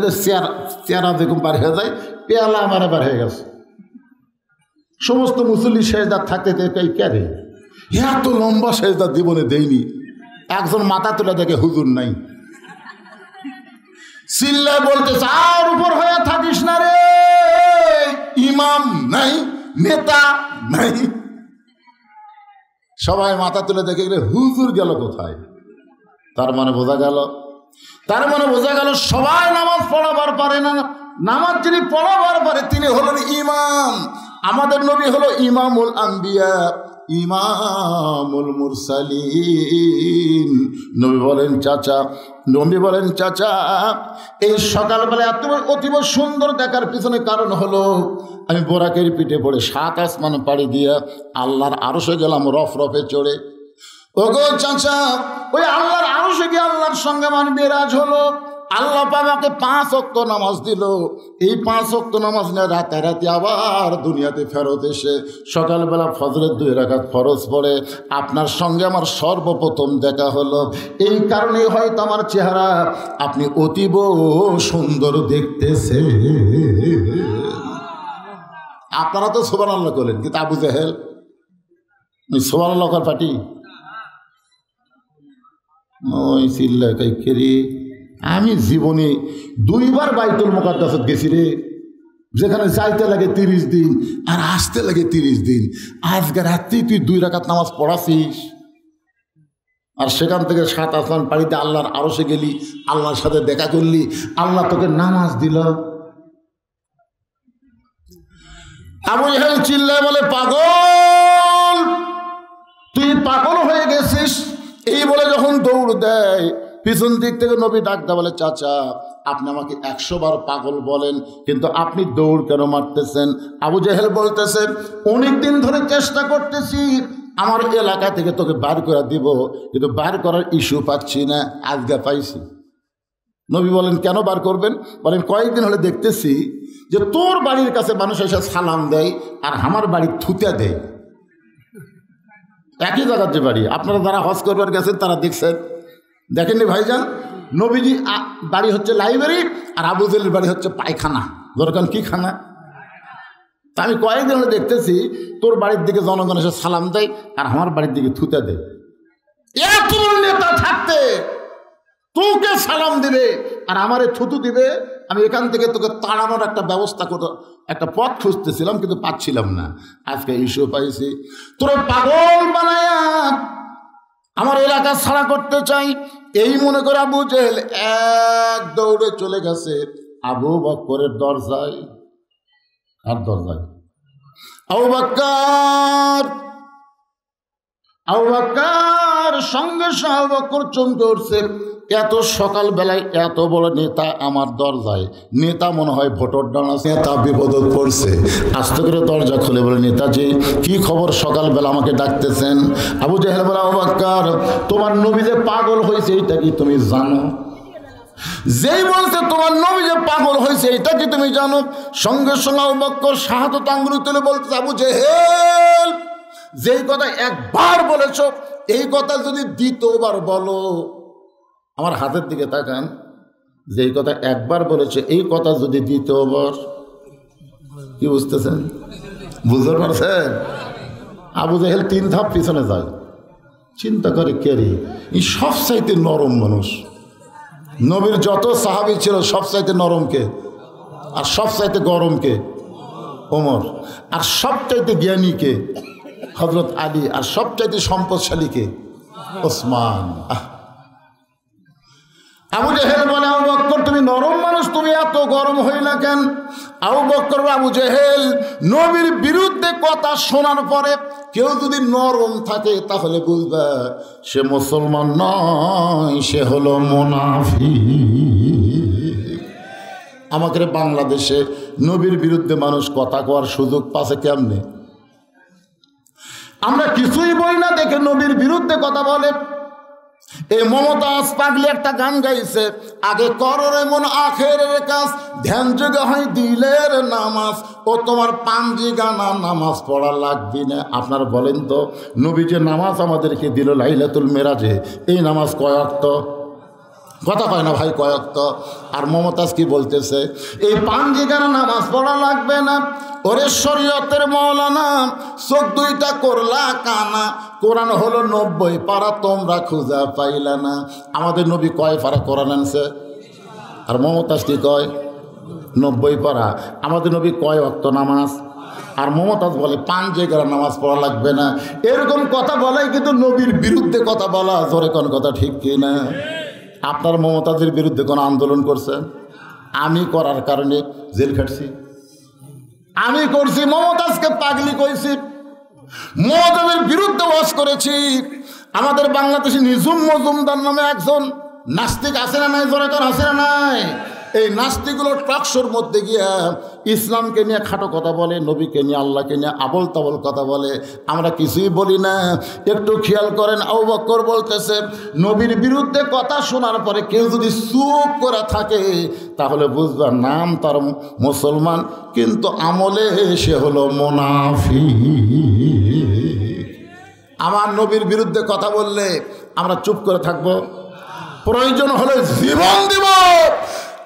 চেয়ারা যেরকম বার হয়ে যায়, পেয়ালা আমার বার হয়ে গেছে। সমস্ত মুসল্লি সেজদার থাকতে ক্যারে এত লম্বা সেজদার জীবনে দেয়নি। একজন মাথা তুলে দেখে হুজুর নাই, চিল্লায় বলতেছে আর উপর হয়ে থাকিস না রে, ইমাম নাই, নেতা নাই। সবাই মাথা তুলে দেখে গেলে হুজুর গেল কোথায়? তার মানে বোঝা গেল সবাই নামাজ পড়াবার পারে না। নামাজ যিনি পড়াবার পারে তিনি হলেন ইমাম। আমাদের নবী হলো ইমামুল আম্বিয়া, ইমামুল মুরসালিন। নবী বলেন চাচা, এই সকালবেলা এত অতীব সুন্দর দেখার পিছনে কারণ হলো আমি বোরাকের পিঠে পড়ে 7 আসমান পাড়ি দিয়া আল্লাহর আরশে গেলাম রফরফে চড়ে। ওগো চাচা, ওই আল্লাহর আরশে গিয়ে আল্লাহর সঙ্গে মান বিরাজ হলো। আল্লাহ আমাকে 5 ওয়াক্ত নামাজ দিল। এই 5 ওয়াক্ত নামাজ নিয়ে রাতারাতি আবার দুনিয়াতে ফেরত এসে সকালবেলা ফজরের 2 রাকাত ফরজ পড়ে আপনার সঙ্গে আমার সর্বপ্রথম দেখা হলো। এই কারণে হয়তো আমার চেহারা আপনি অতীব সুন্দর দেখতেছে। আপনারা তো সুবহানাল্লাহ করলেন, কিন্তু আবু জেহেল সুবহানাল্লাহ কর পাটি ওই চিল্লা কাইকেরি। আমি জীবনে 2 বার বাইতুল মুকাদ্দাসে গেছি রে, যেখানে যাইতে লাগে 30 দিন আর আসতে লাগে 30 দিন। আজকে রাত্রি তুই 2 রাকাত নামাজ পড়াছিস, আর সেখান থেকে 7 আসমান পাড়িতে আল্লাহর আরশে গেলি, আল্লাহর সাথে দেখা করলি, আল্লাহ তোকে নামাজ দিল। আবু জেহেল চিল্লায় বলে পাগল, তুই পাগল হয়ে গেছিস। এই বলে যখন দৌড় দেয়, পিছন দিক থেকে নবী ডাকতে বলে চাচা, আপনি আমাকে 100 বার পাগল বলেন, কিন্তু আপনি দৌড় কেন মারতেছেন? আবু জেহেল বলতেছে অনেক দিন ধরে চেষ্টা করতেছি আমার এলাকা থেকে তোকে বার করে দিব, কিন্তু বার করার ইস্যু পাচ্ছি না, আজকে পাইছি। নবী বলেন কেন বার করবেন? বলেন কয়েকদিন হলে দেখতেছি যে তোর বাড়ির কাছে মানুষ এসে সালাম দেয় আর আমার বাড়ি থুতে দেয়। একই জায়গার যে বাড়ি, আপনারা যারা হজ করবার গেছেন তারা দেখেননি ভাইজান, নবীজি বাড়ি হচ্ছে লাইব্রেরি আর আবু জেহেলের বাড়ি হচ্ছে পায়খানা। দরকার কি খানা? তা আমি কয়েকদিন হলে দেখতেছি তোর বাড়ির দিকে জনগণ এসে সালাম দেয় আর আমার বাড়ির দিকে থুতে দেয়। এত নেতা থাকতে তোকে সালাম দিবে আর আমারে থুতু দিবে, আমি এখান থেকে তোকে তাড়ানোর একটা ব্যবস্থা করতে একটা পথ খুঁজতেছিলাম, কিন্তু পাচ্ছিলাম না। আজকে ইস্যু পাইছি, তোর পাগল বানায়া আমার এলাকা ছাড়া করতে চাই। এই মনে করে আবু জেহেল এক দৌড়ে চলে গেছে আবু বকরের দরজায়। আর দরজায় আবু বকর সঙ্গে আবু বকর চমকে উঠছে। এত সকালবেলায় এত বড় নেতা আমার দরজায়। নেতা মনে হয় ভোটর ডান আছে, নেতা বিপদত পড়ছে। আস্তে করে দরজা খুলে বলে নেতাজি কি খবর, সকালবেলা আমাকে ডাকতেছেন? আবু জেহেল বলে আবু বকর, তোমার নবী যে পাগল হয়েছে এটা কি তুমি জানো? যেই বলছে তোমার নবী যে পাগল হয়েছে এটা কি তুমি জানো? সঙ্গে সঙ্গে আবু বকর শাহাদাত আঙ্গুল তুলে বলতে আবু জেহেল, যেই কথা একবার বলেছ এই কথা যদি দ্বিতীয়বার বলো, আমার হাতের দিকে তাকান, যেই কথা একবার বলেছে এই কথা যদি দ্বিতীয়বার, কি বুঝতেছেন? বুঝতে পারছেন? আবু জেহেল 3 ধাপ পিছনে যায়, চিন্তা করে কে রে, এই সবচাইতে নরম মানুষ। নবীর যত সাহাবী ছিল সবচাইতে নরম কে? আর সবচাইতে গরম কে? ওমর। আর সবচাইতে জ্ঞানী কে? হযরত আলী। আর সবচাইতে সম্পদশালী কে? ওসমান। আবু জেহেল বলে, আবু বকর তুমি নরম মানুষ, তুমি এত গরম হইলা কেন? আবু বকর আবু জেহেল নবীর বিরুদ্ধে কথা শোনার পরে কেউ যদি নরম থাকে তাহলে বুঝবে সে মুসলমান নয়, সে হলো মুনাফিক। আমাদের বাংলাদেশে নবীর বিরুদ্ধে মানুষ কথা কওয়ার সুযোগ পাচ্ছে কেমনে? আমরা কিছুই বই না দেখে নবীর বিরুদ্ধে কথা বলে। এই মমতাজ পাগলি একটা গান গাইছে, আগে কররে মন আখেরের কাজ, ধ্যান যোগে হয় দিলের নামাজ, ও তোমার পাঞ্জি গানা নামাজ পড়া লাগবে না। আপনারা বলেন তো, নবী যে নামাজ আমাদেরকে দিল লাইলাতুল মেরাজে, এই নামাজ কয় ওয়াক্ত? কথা কয় না ভাই, কয় ওয়াক্ত? আর মমতাজ কি বলতেছে? এই পাঞ্জি গানা নামাজ পড়া লাগবে না। ওরে শরীয়তের মৌলানা, চোখ দুইটা করলা কানা, কোরআন হলো 90 পারা, তোমরা খুঁজা পাইলা না। আমাদের নবী কয় পারা কোরআন আনছে? আর মমতাজ কি কয়? 90 পারা। আমাদের নবী কয় ওয়াক্ত নামাজ? আর মমতাজ বলে পাঞ্জি গানা নামাজ পড়া লাগবে না। এরকম কথা বলাই কিন্তু নবীর বিরুদ্ধে কথা বলা। জোরে কোন কথা ঠিক কি না? আপনার মমতাজের বিরুদ্ধে কোনো আন্দোলন করছেন? আমি করার কারণে জেল খাটছি, আমি করছি। মমতাজকে পাগলি কইছি, মমতাজের বিরুদ্ধে ওয়াজ করেছি। আমাদের বাংলাদেশে নিঝুম মজুমদার নামে একজন নাস্তিক আছে না নাই? জোরে কোন আছে না নাই? এই নাস্তিকগুলোর টকশোর মধ্যে গিয়া ইসলামকে নিয়ে খাটো কথা বলে, নবীকে নিয়ে আল্লাহকে নিয়ে আবল তাবল কথা বলে। আমরা কিছুই বলি না। একটু খেয়াল করেন, আবু বকর বলতেছে নবীর বিরুদ্ধে কথা শোনার পরে কেউ যদি চুপ করে থাকে তাহলে বুঝবা নাম তার মুসলমান, কিন্তু আমলে সে হলো মুনাফিক। আমার নবীর বিরুদ্ধে কথা বললে আমরা চুপ করে থাকবো? প্রয়োজন হলে জীবন দিব।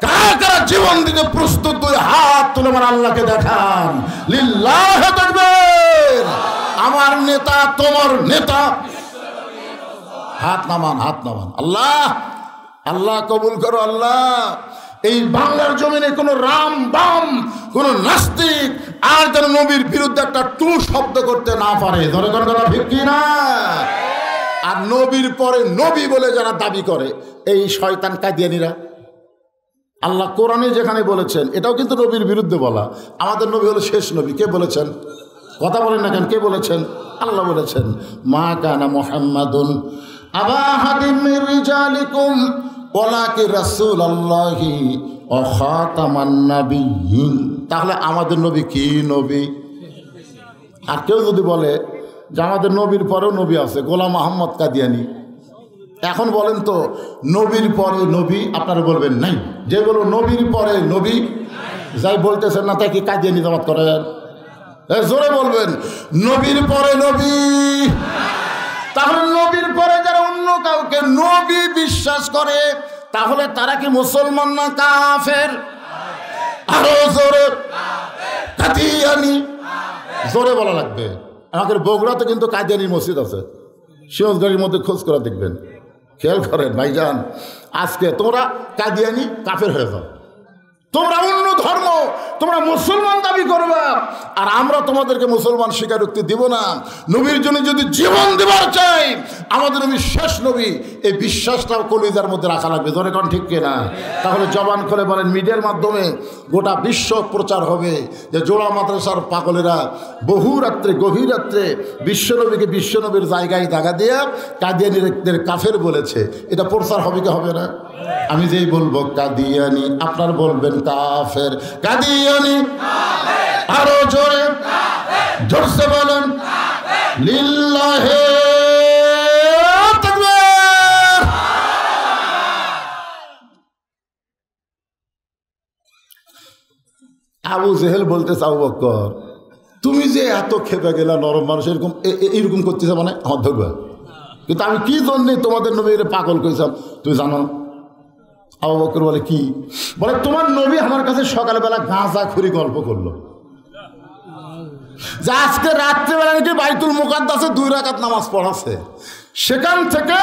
কারা কারা জীবন দিতে প্রস্তুত? দুই হাত তুলে আমার আল্লাহকে দেখান। লিল্লাহি তাকবীর। আমার নেতা, তোমার নেতা, হাত নামান, হাত নামান। আল্লাহ, আল্লাহ কবুল করো। আল্লাহ, এই বাংলার জমিনে কোনো রাম বাম, কোনো নাস্তিক আর যেন নবীর বিরুদ্ধে একটা টু শব্দ করতে না পারে। ধরে ধরে কথা ঠিক কি না? আর নবীর পরে নবী বলে যারা দাবি করে, এই শয়তান কাদিয়ানীরা, আল্লাহ কোরআনে যেখানে বলেছেন এটাও কিন্তু নবীর বিরুদ্ধে বলা। আমাদের নবী হলো শেষ নবী। কে বলেছেন? কথা বলেন না কেন? কে বলেছেন? আল্লাহ বলেছেন, মা কানা মুহাম্মাদুন আবা আহাদিন মির রিজালিকুম ওয়ালাকিন রাসূলুল্লাহি ওয়া খাতামান নাবিয়্যিন। তাহলে আমাদের নবী কি নবী? আর কেউ যদি বলে যে আমাদের নবীর পরেও নবী আছে, গোলাম আহমদ কাদিয়ানী, এখন বলেন তো নবীর পরে নবী, আপনারা বলবেন নাই। যে বলো নবীর পরে নবী, যাই বলতেছেন না তাই কি কাদিয়ানী জামাত করেন? জোরে বলবেন নবীর পরে নবী। তাহলে নবীর পরে যারা অন্য কাউকে নবী বিশ্বাস করে তাহলে তারা কি মুসলমান না কাফের? আরো জোরে, কাদিয়ানী। জোরে বলা লাগবে। আমাদের বগুড়াতে কিন্তু কাদিয়ানী মসজিদ আছে, সিরাজগঞ্জের মধ্যে খোঁজ করে দেখবেন। খেয়াল করেন ভাইজান, আজকে তোমরা কাদিয়ানী কাফের হয়ে যাও, তোমরা অন্য ধর্ম, তোমরা মুসলমান দাবি করবা, আর আমরা তোমাদেরকে মুসলমান স্বীকারোক্তি দিব না। নবীর জন্য যদি জীবন দেবার চাই, আমাদের নবী শেষ নবী, এই বিশ্বাসটাও কলিজার মধ্যে রাখা লাগবে। ধরে কারণ ঠিক কিনা? তাহলে জবান খুলে বলেন, মিডিয়ার মাধ্যমে গোটা বিশ্ব প্রচার হবে যে জোড়া মাদ্রাসার পাগলেরা বহু রাত্রে, গভীর রাত্রে বিশ্বনবীকে বিশ্বনবীর জায়গায় দাগা দিয়ে কাদিয়ানীদের কাফের বলেছে। এটা প্রচার হবে কি হবে না? আমি যেই বলবো কাদিয়ানী, আপনার বলবেন কাফের। কাদিয়ানী আরো জোরে, জোরসে বলেন লিল্লাহি তাকবীর। আবু জেহেল বলতেছে, আবু বকর তুমি যে এত খেপে গেলা, নরম মানুষ এরকম এইরকম করতেছে, মানে আমার ধরবে। কিন্তু আমি কি জন্যে তোমাদের নবীর পাগল করেছিলাম তুমি জানো? আবু বকর বলে কি? বলে তোমার নবী আমার কাছে সকালবেলা গাঁজা খুরি গল্প করলো। যে আজকে রাত্রেবেলা নাকি বাইতুল মুকাদ্দাসে 2 রাকাত নামাজ পড়াছে। সেখান থেকে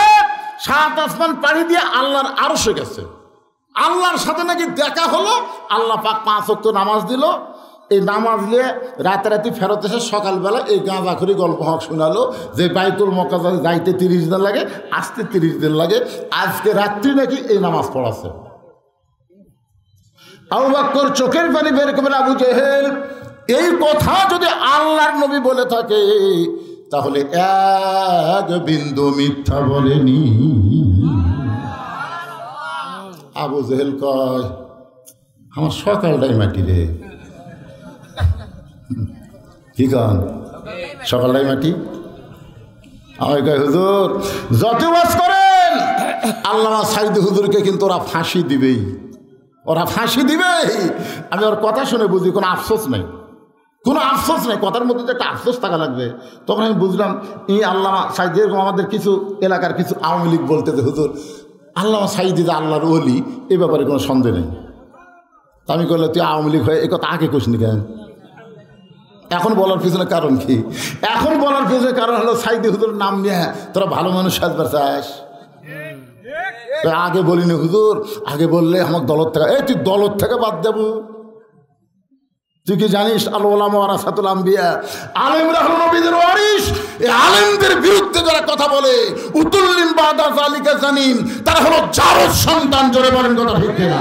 7 আসমান পাড়ি দিয়ে আল্লাহর আরশে গেছে। আল্লাহর সাথে নাকি দেখা হলো, আল্লাহ পাক 5 ওয়াক্ত নামাজ দিল। এই নামাজ নিয়ে রাতারাতি ফেরত এসে সকালবেলা এই গাঁজাখড়ি গল্প হক শোনালো যে বাইতুল মুকাদ্দাসে যাইতে 30 দিন লাগে, আসতে 30 দিন লাগে। আজকে রাত্রি নাকি এই নামাজ পড়াছে। আবু বকর চোখের পানি বের করে আবু জেহেল, এই কথা যদি আল্লাহর নবী বলে থাকে তাহলে এক বিন্দু মিথ্যা বলেনি। আবু জেহেল কয় আমার সকালটাই মাটি রে। কি কন সকালটাই মাটি? আমি কয় হুজুর যত ওয়াজ করেন আল্লামা সাইদ হুজুরকে কিন্তু ওরা ফাঁসি দিবেই, ওরা ফাঁসি দিবেই। আমি ওর কথা শুনে বুঝি কোনো আফসোস নেই, কোনো আফসোস নেই, কথার মধ্যে একটা আফসোস থাকা লাগবে। তখন আমি বুঝলাম এই আল্লামা সাইদ, এরকম আমাদের কিছু এলাকার কিছু আওয়ামী লীগ বলতে যে হুজুর আল্লামা সাইদ যে আল্লাহর ওলি, এ ব্যাপারে কোনো সন্দেহ নেই। তা আমি করলে তুই আওয়ামী লীগ হয়ে এ কথা আগে কোসনি কেন? এখন বলার পিছনে কারণ কি? এখন বলার পিছনে কারণ হলো সাইদি হুজুরের নাম নিয়ে তোরা ভালো মানুষ সাজবার চাস। আগে বলিনি হুজুর, আগে বললে আমার দলত থেকে, এই তুই দলত থেকে বাদ দেব। তুই কি জানিস আল উলামা ওয়ারাসাতুল আম্বিয়া, আলেমরা হলো নবীদের ওয়ারিস। এই আলেমদের বিরুদ্ধে যারা কথা বলে উতুল্লিম বাদা যালিকা জানিন, তারা হলো জারদ সন্তান। জোরে বলেন কথা ঠিক না?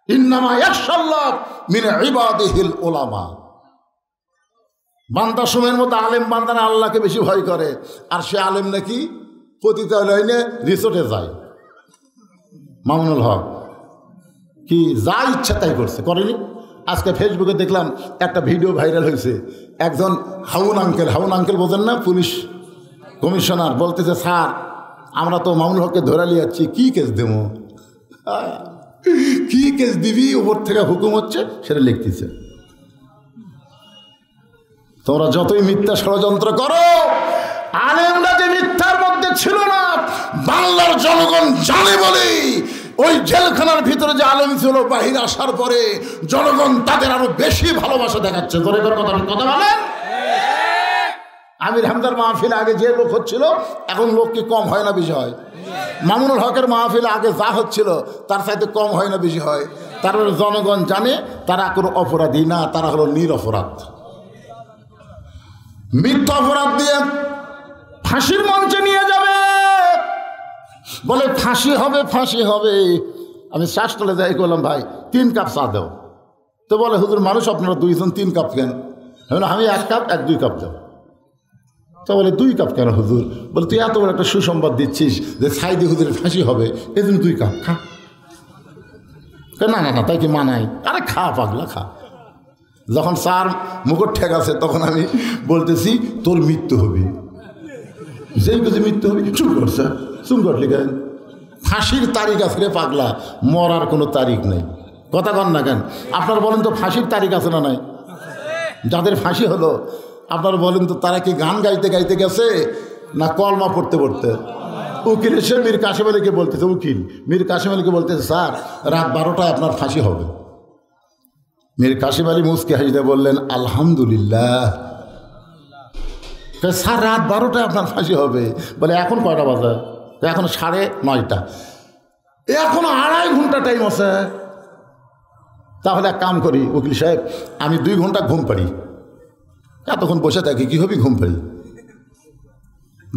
ইন্নামা ইয়াখশাল্লাহ মিন ইবাদিহিল উলামা। বান্দা সময়ের মধ্যে আলেম বান্দারা আল্লাহকে বেশি ভয় করে। আর সে আলেম নাকি পতিতালয়ে রিসোর্টে যায়। মামুনুল হক কি যা ইচ্ছা তাই করছে, করেনি? আজকে ফেসবুকে দেখলাম একটা ভিডিও ভাইরাল হয়েছে। একজন হাউন আঙ্কেল বোঝেন না, পুলিশ কমিশনার, বলতেছে স্যার আমরা তো মামুনুল হককে ধরে নিয়ে যাচ্ছি, কী কেস দেবো, কি কেস দিবি, উপর থেকে হুকুম হচ্ছে সেটা লিখতেছে। তোমরা যতই মিথ্যা ষড়যন্ত্র করো, আলেমরা যে মিথ্যার মধ্যে ছিল না বাংলার জনগণ জানে বলে ওই জেলখানার ভিতরে যে আলেম ছিল, বাহির আসার পরে জনগণ তাদের আরো বেশি ভালোবাসা দেখাচ্ছে। ধরে কথা বলেন। আমির হামদার মাহফিল আগে যে লোক হচ্ছিল এখন লোক কি কম হয় না বেশি হয়? মামুনুল হকের মাহফিল আগে যা হচ্ছিল তার সাথে কম হয় না বেশি হয়? তারপরে জনগণ জানে তারা কোনো অপরাধী না, তারা হলো নিরপরাধ। মিথ্যা অপরাধ দিয়ে ফাঁসির মঞ্চে নিয়ে যাবে, বলে ফাঁসি হবে ফাঁসি হবে। আমি শ্বাসতলে যাই বললাম ভাই 3 কাপ চা দাও। তো বলে হুজুর মানুষ আপনারা 2 জন 3 কাপ কেন? আমি 1 কাপ 2 কাপ দাও। তো বলে 2 কাপ কেন হুজুর? বলে তুই এত বড় একটা সুসংবাদ দিচ্ছিস যে সাইদি হুজুরের ফাঁসি হবে, এই জন্য 2 কাপ খা। না না না তাই কি মানাই? আরে খা পাগলা খা। যখন স্যার মুকুট ঠেক আছে তখন আমি বলতেছি তোর মৃত্যু হবে, যেই কিছু মৃত্যু হবে। চুপ করছে, চুপ করলি কেন? ফাঁসির তারিখ আছে রে পাগলা, মরার কোনো তারিখ নেই। কথা কন না কেন? আপনারা বলেন তো ফাঁসির তারিখ আছে না নাই? যাদের ফাঁসি হলো আপনারা বলেন তো তারা কি গান গাইতে গাইতে গেছে না কলমা পড়তে পড়তে? উকিল এসে মীর কাসেম আলীকে বলতেছে, উকিল মীর কাসেম আলীকে বলতেছে স্যার রাত 12টায় আপনার ফাঁসি হবে। মীর কাসেম আলী মুসকে হাসিতে বললেন আলহামদুলিল্লাহ। স্যার রাত 12টায় আপনার ফাঁসি হবে? বলে এখন কয়টা বাজে? এখন 9:30। এখন 2.5 ঘন্টা টাইম আছে। তাহলে এক কাম করি উকিল সাহেব, আমি 2 ঘন্টা ঘুম পাড়ি, এতক্ষণ বসে থাকি কি হবে? ঘুম পাড়ি,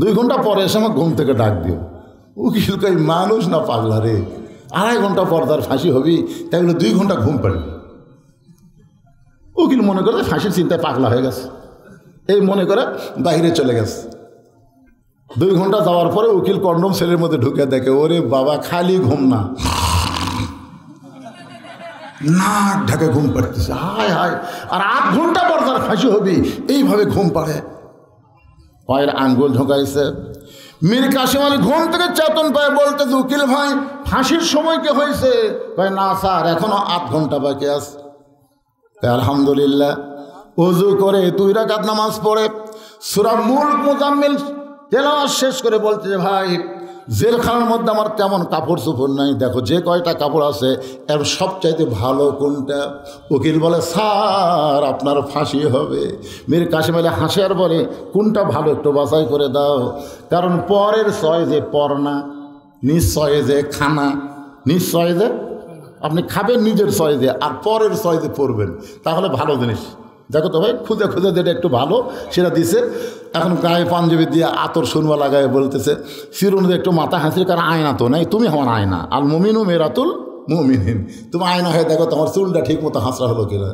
2 ঘন্টা পরে এসে আমার ঘুম থেকে ডাক দিও। উকিল কই মানুষ না পাগলা রে, 2.5 ঘন্টা পর তার ফাঁসি হবি, তাই বলে 2 ঘন্টা ঘুম পাড়ি। উকিল মনে করে ফাঁসির চিন্তায় পাগলা হয়ে গেছে, এই মনে করে বাইরে চলে গেছে। 2 ঘন্টা যাওয়ার পরে উকিল কন্ডম সেলের মধ্যে ঢুকে দেখে ওরে বাবা খালি ঘুম না, নাক ঢাকে ঘুম পাড়তেছে। হায় হায়, আর 8 ঘন্টা পর তার ফাঁসি হবি, এইভাবে ঘুম পাড়ে। পায়ের আঙ্গুল ঢোকাইছে। মীর কাসেম আলী ঘুম থেকে চেতন পায়, বলতেছে উকিল ভাই ফাঁসির সময় কি হয়েছে? ভাই না স্যার এখনো 8 ঘন্টা বাকি আছে। আলহামদুলিল্লাহ। ওযু করে 2 রাকাত নামাজ পড়ে সূরা মুলক মুজাম্মিল তেলাওয়াত শেষ করে বলতেছে ভাই জেলখানার মধ্যে আমার তেমন কাপড় চোপড় নাই, দেখো যে কয়টা কাপড় আছে এর সবচাইতে ভালো কোনটা? উকিল বলে স্যার আপনার ফাঁসি হবে। মীর কাসেম আলী হাসে আর বলে কোনটা ভালো একটু বাছাই করে দাও, কারণ পরের চয়েজে পর না, নিজ চয়েজে খানা, নিজ চয়েজে আপনি খাবেন নিজের চয়েজে, আর পরের চয়েজে পড়বেন, তাহলে ভালো জিনিস। দেখো তো ভাই, খুঁজে খুঁজে যেটা একটু ভালো সেটা দিছে। এখন গায়ে পাঞ্জাবি দিয়ে আতর সুরমা লাগায় বলতেছে ফিরুন একটু মাথা হাসির, কারণ আয়না তো নেই, তুমি আমার আয়না, আল মুমিনু মেরাতুল মুমিনিন, তুমি আয়না হয়ে দেখো তোমার চুলটা ঠিক মতো হাসরা হলো কিনা।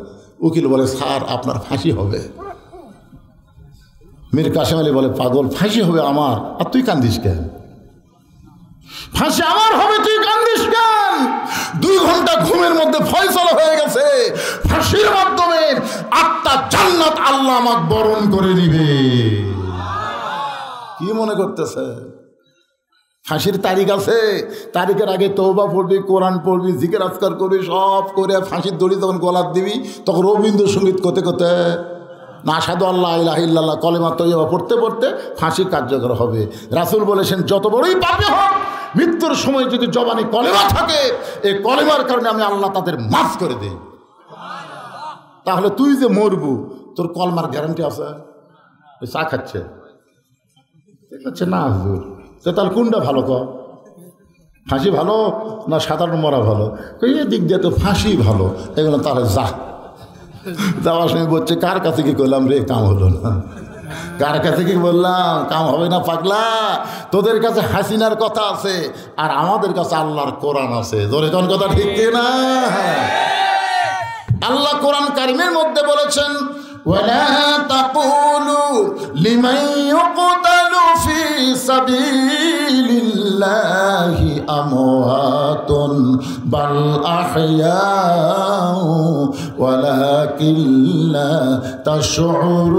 উকিল বলে স্যার আপনার ফাঁসি হবে। মীর কাসেম আলী বলে পাগল, ফাঁসি হবে আমার, আর তুই কান্দিস কেন? ফাঁসি আমার হবে, তুই কান্দিস কেন? 2 ঘন্টা ঘুমের মধ্যে ফয়সালা হয়ে গেছে, ফাঁসির মাধ্যমে 8টা জান্নাত আল্লাহ আমাকে বরণ করে নিবে। কি মনে করতেছে? ফাঁসির তারিখ আছে, তারিখের আগে তওবা পড়বি, কোরআন পড়বি, জিকির আজকার করবি, সব করে ফাঁসির দড়ি যখন গলার দিবি তখন রবীন্দ্রসঙ্গীত করতে করতে না আশহাদু আল্লা ইলাহা ইল্লাল্লাহ কলেমা তয়্যিবা পড়তে পড়তে ফাঁসি কার্যকর হবে। রাসূল বলেছেন যত বড়ই পাপী হোক, মৃত্যুর সময় যদি জবানে কলেমা থাকে, এই কলেমার কারণে আমি আল্লাহ তাদের মাফ করে দিই। তাহলে তুই যে মরবু, তোর কলমার গ্যারান্টি আছে? চা খাচ্ছে দেখছে না হুজুর, তো তাহলে কোনটা ভালো? ফাঁসি ভালো না সাধারণ মরা ভালো? এই দিক দিয়ে তো ফাঁসি ভালো। এগুলো তাহলে যাওয়ার সময় বলছে কার কাছে কি করলাম রে, কাম হলো না। কার কাছে কি বললাম, কাম হবে না পাগলা। তোদের কাছে হাসিনার কথা আছে, আর আমাদের কাছে আল্লাহর কোরআন আছে। জোরে কোন কথা ঠিক না? আল্লাহ কোরআন কারিমের মধ্যে বলেছেন ওয়ালা তাকুলু লিমান ইউকতালু ফি সাবিলিল্লাহি আমওয়াতুন বাল আহইয়াউ ওয়ালাকিন লা তাশউরুন।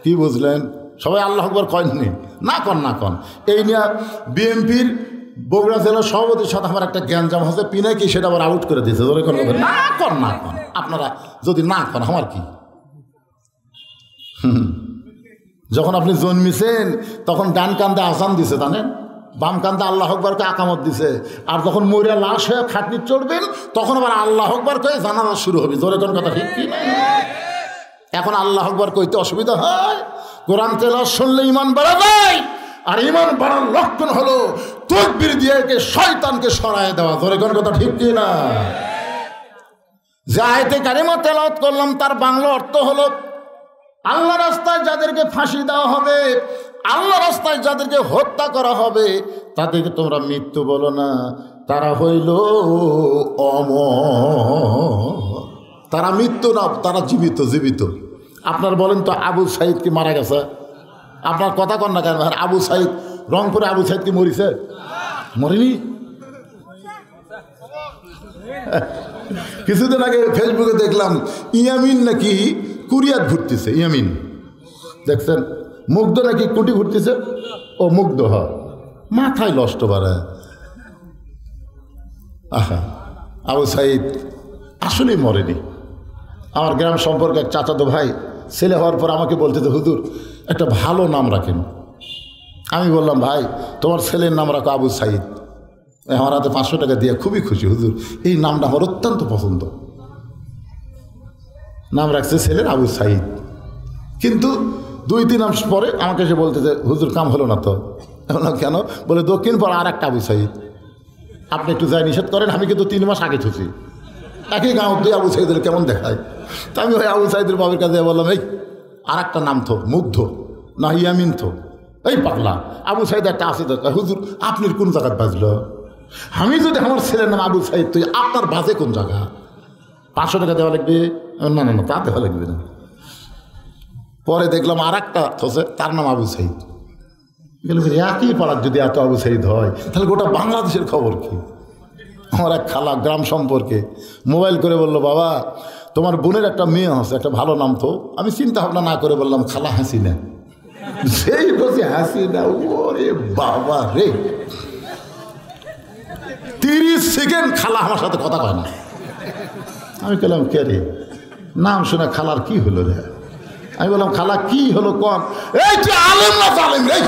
কি বুঝলেন? সবাই আল্লাহু আকবার কয়নি? না কন না কন। এই নিয়ে বিএনপির বগুড়া জেলার সভাপতির সাথে আমার একটা জ্ঞানজাম হচ্ছে, পিনাকি সেটা আবার আউট করে দিয়েছে। ধরে কোন না কর না কর, আপনারা যদি না করেন আমার কি। যখন আপনি জন্মিছেন তখন ডান কান্দে আজান দিছে জানেন, বাম কান্দে আল্লাহ আকবারকে আকামত দিছে, আর যখন মরিয়া লাশ হয়ে খাটনি চড়বেন তখন আবার আল্লাহ আকবার কয়ে জানাজা শুরু হবে। জোরে কোন কথা ঠিক কি? এখন আল্লাহ আকবার কইতে অসুবিধা হয়? কোরআন তেলাওয়াত শুনলে ঈমান বাড়া যায়, আর ঈমান বাড়ার লক্ষণ হলো তাকবীর দিয়ে শয়তানকে সরায় দেওয়া। জোরে কোন কথা ঠিক কি না? যে আয়াতে কারিমা তেলাওয়াত করলাম তার বাংলা অর্থ হলো আল্লাহ রাস্তায় যাদেরকে ফাঁসি দেওয়া হবে, আল্লাহ রাস্তায় যাদেরকে হত্যা করা হবে, তাদেরকে তোমরা মৃত্যু বলো না, তারা হইল অমর। তারা মৃত্যু না, তারা জীবিত। জীবিত আপনার বলেন তো আবু সাইদ কি মারা গেছে? আপনার কথা কন না কেন? আবু সাইদ, রংপুরে আবু সাইদ কি মরিছে? মরেনি। কিছুদিন আগে ফেসবুকে দেখলাম ইয়ামিন নাকি কুরিয়াত ঘুরতেছে। ইয়ামিন দেখছেন? মুগ্ধ নাকি কুটি ঘুরতেছে। ও মুগ্ধ হ, মাথায় নষ্ট বাড়ে। আহা, আবু সাইদ আসলেই মরেনি। আমার গ্রাম সম্পর্কে এক চাচাতো ভাই ছেলে হওয়ার পর আমাকে বলতেছে হুজুর একটা ভালো নাম রাখেন। আমি বললাম ভাই তোমার ছেলের নাম রাখো আবু সাইদ। আমার হাতে 500 টাকা দিয়ে খুবই খুশি, হুজুর এই নামটা আমার অত্যন্ত পছন্দ। নাম রাখছে ছেলের আবু সাইদ, কিন্তু 2-3 মাস পরে আমাকে এসে বলতেছে হুজুর কাম হলো না তো। কেন? বলে দক্ষিণ পর আর একটা আবু সাইদ, আপনি একটু যাই নিষেধ করেন, আমি কিন্তু 3 মাস আগে ছুছি। একই গাঁও দুই আবু সাইদের কেমন দেখায়। তা আমি ওই আবু সাইদের বাবার কাছে বললাম এই আর একটা নাম থো, মুগ্ধ না ইয়ামিন থো। এই পাগলা আবু সাইদ একটা আছে দরকার। হুজুর আপনার কোন জায়গায় বাজলো? আমি যদি আমার ছেলের নাম আবু সাইদ, তুই আপনার বাজে কোন জায়গা? 500 টাকা দেওয়া লাগবে? না না না, তা দেওয়া লাগবে না। পরে দেখলাম আর একটা থসে, তার নাম আবু সাইদ। একই পাড়ার যদি এত আবু সাইদ হয় তাহলে গোটা বাংলাদেশের খবর কি? আমার এক খালা গ্রাম সম্পর্কে মোবাইল করে বললো বাবা তোমার বোনের একটা মেয়ে আছে, একটা ভালো নাম তো। আমি চিন্তা ভাবনা না করে বললাম খালা হাসিনা। সেই বসে হাসিনা, ওরে বাবা রে, 30 সেকেন্ড খালা আমার সাথে কথা কয় না। আমি বললাম কে রে? নাম শুনে খালার কি হলো রে? আমি বললাম খালা কি হলো কন? এই তুই আলেম না জালেম রে,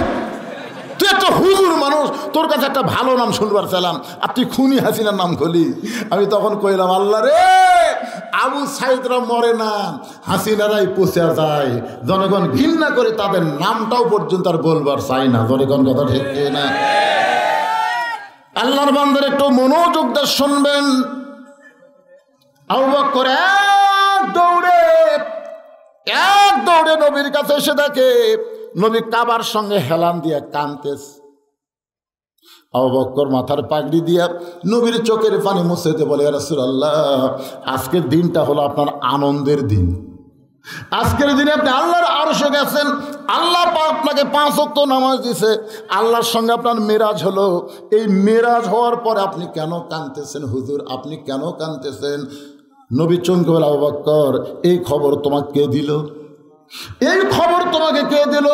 তুই একটা হুজুর মানুষ, তোর কাছে একটা ভালো নাম শুনবার চাইলাম আর তুই খুনি হাসিনার নাম খলি। আমি তখন কইলাম আল্লাহ রে, আবু সাইদরা মরে না, হাসিনারাই পচে যায়, জনগণ ঘৃণা করে তাদের নামটাও পর্যন্ত আর বলবার চাই না। জনগণ কথা ঠিক না? আল্লাহর বান্দার একটু মনোযোগ দিয়ে শুনবেন। আবু বকর এক দৌড়ে নবীর কাছে এসে দেখে নবী কাবার সঙ্গে হেলান দিয়ে কাঁদতেছে। আবু বকর মাথার পাগড়ি দিয়া নবীর চোখের পানি মুছে দিয়ে বলে, ইয়া রাসূলুল্লাহ, আজকের দিনটা হলো আপনার আনন্দের দিন। আজকের দিনে আপনি আল্লাহর আরশে গেছেন, আল্লাহ আপনাকে 5 ওয়াক্ত নামাজ দিছে, আল্লাহর সঙ্গে আপনার মেরাজ হলো। এই মেরাজ হওয়ার পরে আপনি কেন কাঁদতেছেন হুজুর? আপনি কেন কাঁদতেছেন? নবী চমকে বলে, আবু বকর, এই খবর তোমাকে কে দিল? এই খবর তোমাকে কে দিল?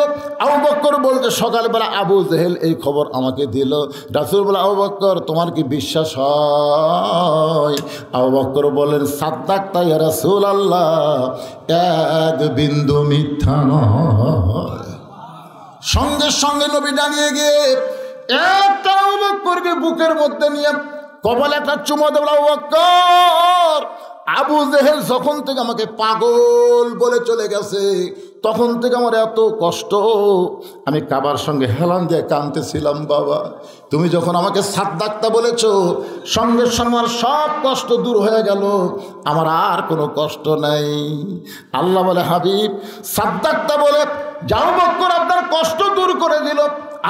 আবু বকর বলতে সকালবেলা আবু জেহেল এই খবর আমাকে দিল। রাসূল বলে, আবু বকর তোমার কি বিশ্বাস হয়? আবু বকর বলেন, সাদ্দাকতা ইয়া রাসূলুল্লাহ, এক বিন্দু মিথ্যা নয়। সঙ্গে সঙ্গে নবী দাঁড়িয়ে গিয়ে একটা আবু বকরকে বুকের মধ্যে নিয়ে কপালে একটা চুমো দেব। আবু বকর, আবু জেহেল যখন থেকে আমাকে পাগল বলে চলে গেছে, তখন থেকে আমার এত কষ্ট, আমি কাবার সঙ্গে হেলান দিয়ে কাঁদতেছিলাম। বাবা, তুমি যখন আমাকে সাদ্দাকতা বলেছ, সঙ্গে সঙ্গে আমার সব কষ্ট দূর হয়ে গেল, আমার আর কোনো কষ্ট নাই। আল্লাহ বলে, হাবিব সাদ্দাকতা বলে আবু বকর আপনার কষ্ট দূর করে দিল,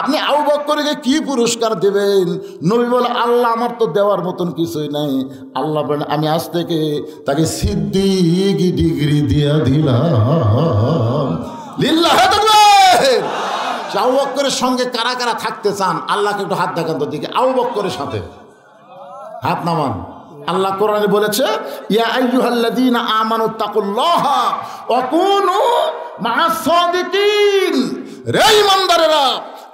আপনি আবু বকরকে কি পুরস্কার দেবেন? নবী বলে, আল্লাহ আমার তো দেওয়ার মতন কিছুই নাই। আল্লাহ বলেন, আমি আজ থেকে তাকে সিদ্দিক ডিগ্রি দিয়া দিলাম। লিল্লাহি তাকবীর। আবু বকরের সঙ্গে কারা কারা থাকতে চান? আল্লাহকে একটু হাত দেখান তো দিকে। আবু বকরের সাথে হাত নামান। আল্লাহ কোরআনে বলেছে, ইয়া আইয়ুহাল্লাযীনা আমানুত্তাকুল্লাহা ওয়া কুনু মা'আস সাদিকিন। রে ঈমানদারেরা,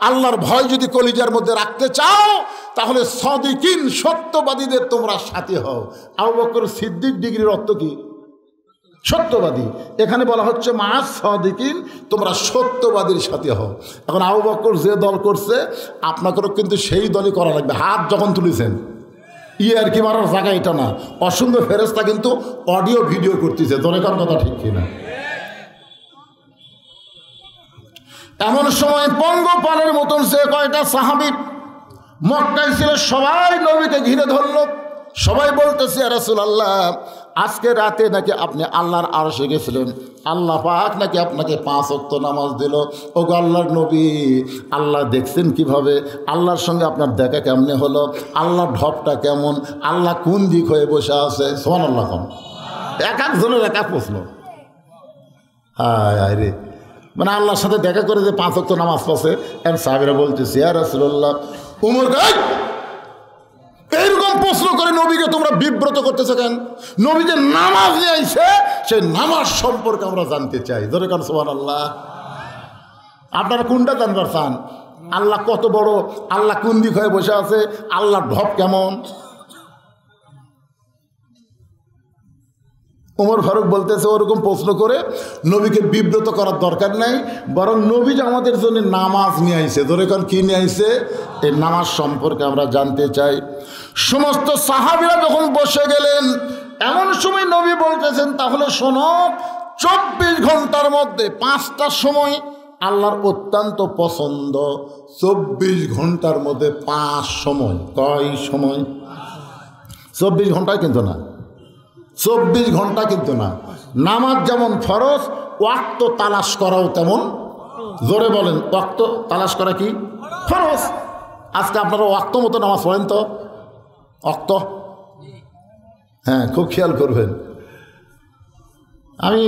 আল্লাহর ভয় যদি কলিজার মধ্যে রাখতে চাও, তাহলে সাদিকিন, সত্যবাদীদের তোমরা সাথী হও। আবু বকর সিদ্দিক ডিগ্রির অর্থ কি? সত্যবাদী। এখানে বলা হচ্ছে মা'আস সাদিকিন, তোমরা সত্যবাদীর সাথে হও। এখন আবু বকর যে দল করছে, আপনাদেরও কিন্তু সেই দলই করা লাগবে। হাত যখন তুলেছেন, আর কি মারার জায়গা এটা না। অসুন্দর ফেরেশতা কিন্তু অডিও ভিডিও করতেছে। দরকার কথা ঠিক কিনা? এমন সময় পঙ্গপালের মতন সে কয়টা সাহাবী মক্কায় ছিল, সবাই নবীকে ঘিরে ধরল। সবাই বলতেছে, ইয়া রাসূলুল্লাহ, আজকে রাতে নাকি আপনি আল্লাহর আরশে গেছিলেন, আল্লাহ পাক নাকি আপনাকে 5 ওয়াক্ত নামাজ দিল। ও গো আল্লাহর নবী, আল্লাহ দেখছেন কিভাবে? আল্লাহর সঙ্গে আপনার দেখা কেমনে হলো? আল্লাহর ঢপটা কেমন? আল্লাহ কোন দিক হয়ে বসে আছে? সুবহানাল্লাহ। এক একজনের এক এক প্রশ্ন। হায় রে, মানে আল্লাহর সাথে দেখা করে যে 5 ওয়াক্ত নামাজ পড়ছে। এম সাহাবীরা বলতেছে, ইয়া রাসূলুল্লাহ, উমর গায় এইরকম প্রশ্ন করে নবীকে তোমরা বিব্রত করতেছো কেন? নবী যে নামাজ নিয়ে আইছে, সেই নামাজ সম্পর্কে আমরা জানতে চাই। ধরে কারণ সুবহানাল্লাহ। আপনারা কোনটা জানবার চান? আল্লাহ কত বড়, আল্লাহ কোন দিক হয়ে বসে আছে, আল্লাহর ঢপ কেমন? ওমর ফারুক বলতেছে, ওরকম প্রশ্ন করে নবীকে বিব্রত করার দরকার নাই, বরং নবী যে আমাদের জন্য নামাজ নিয়ে আইছে। ধরে কারণ কি নিয়ে আইছে? এই নামাজ সম্পর্কে আমরা জানতে চাই। সমস্ত সাহাবীরা যখন বসে গেলেন, এমন সময় নবী বলতেছেন, তাহলে শোনো, 24 ঘন্টার মধ্যে 5টা সময় আল্লাহর অত্যন্ত পছন্দ। 24 ঘন্টার মধ্যে 5 সময়। কয় সময়? 24 ঘন্টায় কিন্তু না, 24 ঘন্টা কিন্তু না। নামাজ যেমন ফরজ, ওয়াক্ত তালাশ করাও তেমন। জোরে বলেন, ওয়াক্ত তালাশ করা কি ফরজ? আজকে আপনারা ওয়াক্ত মতো নামাজ পড়েন তো? ওয়াক্ত, হ্যাঁ, খুব খেয়াল করবেন। আমি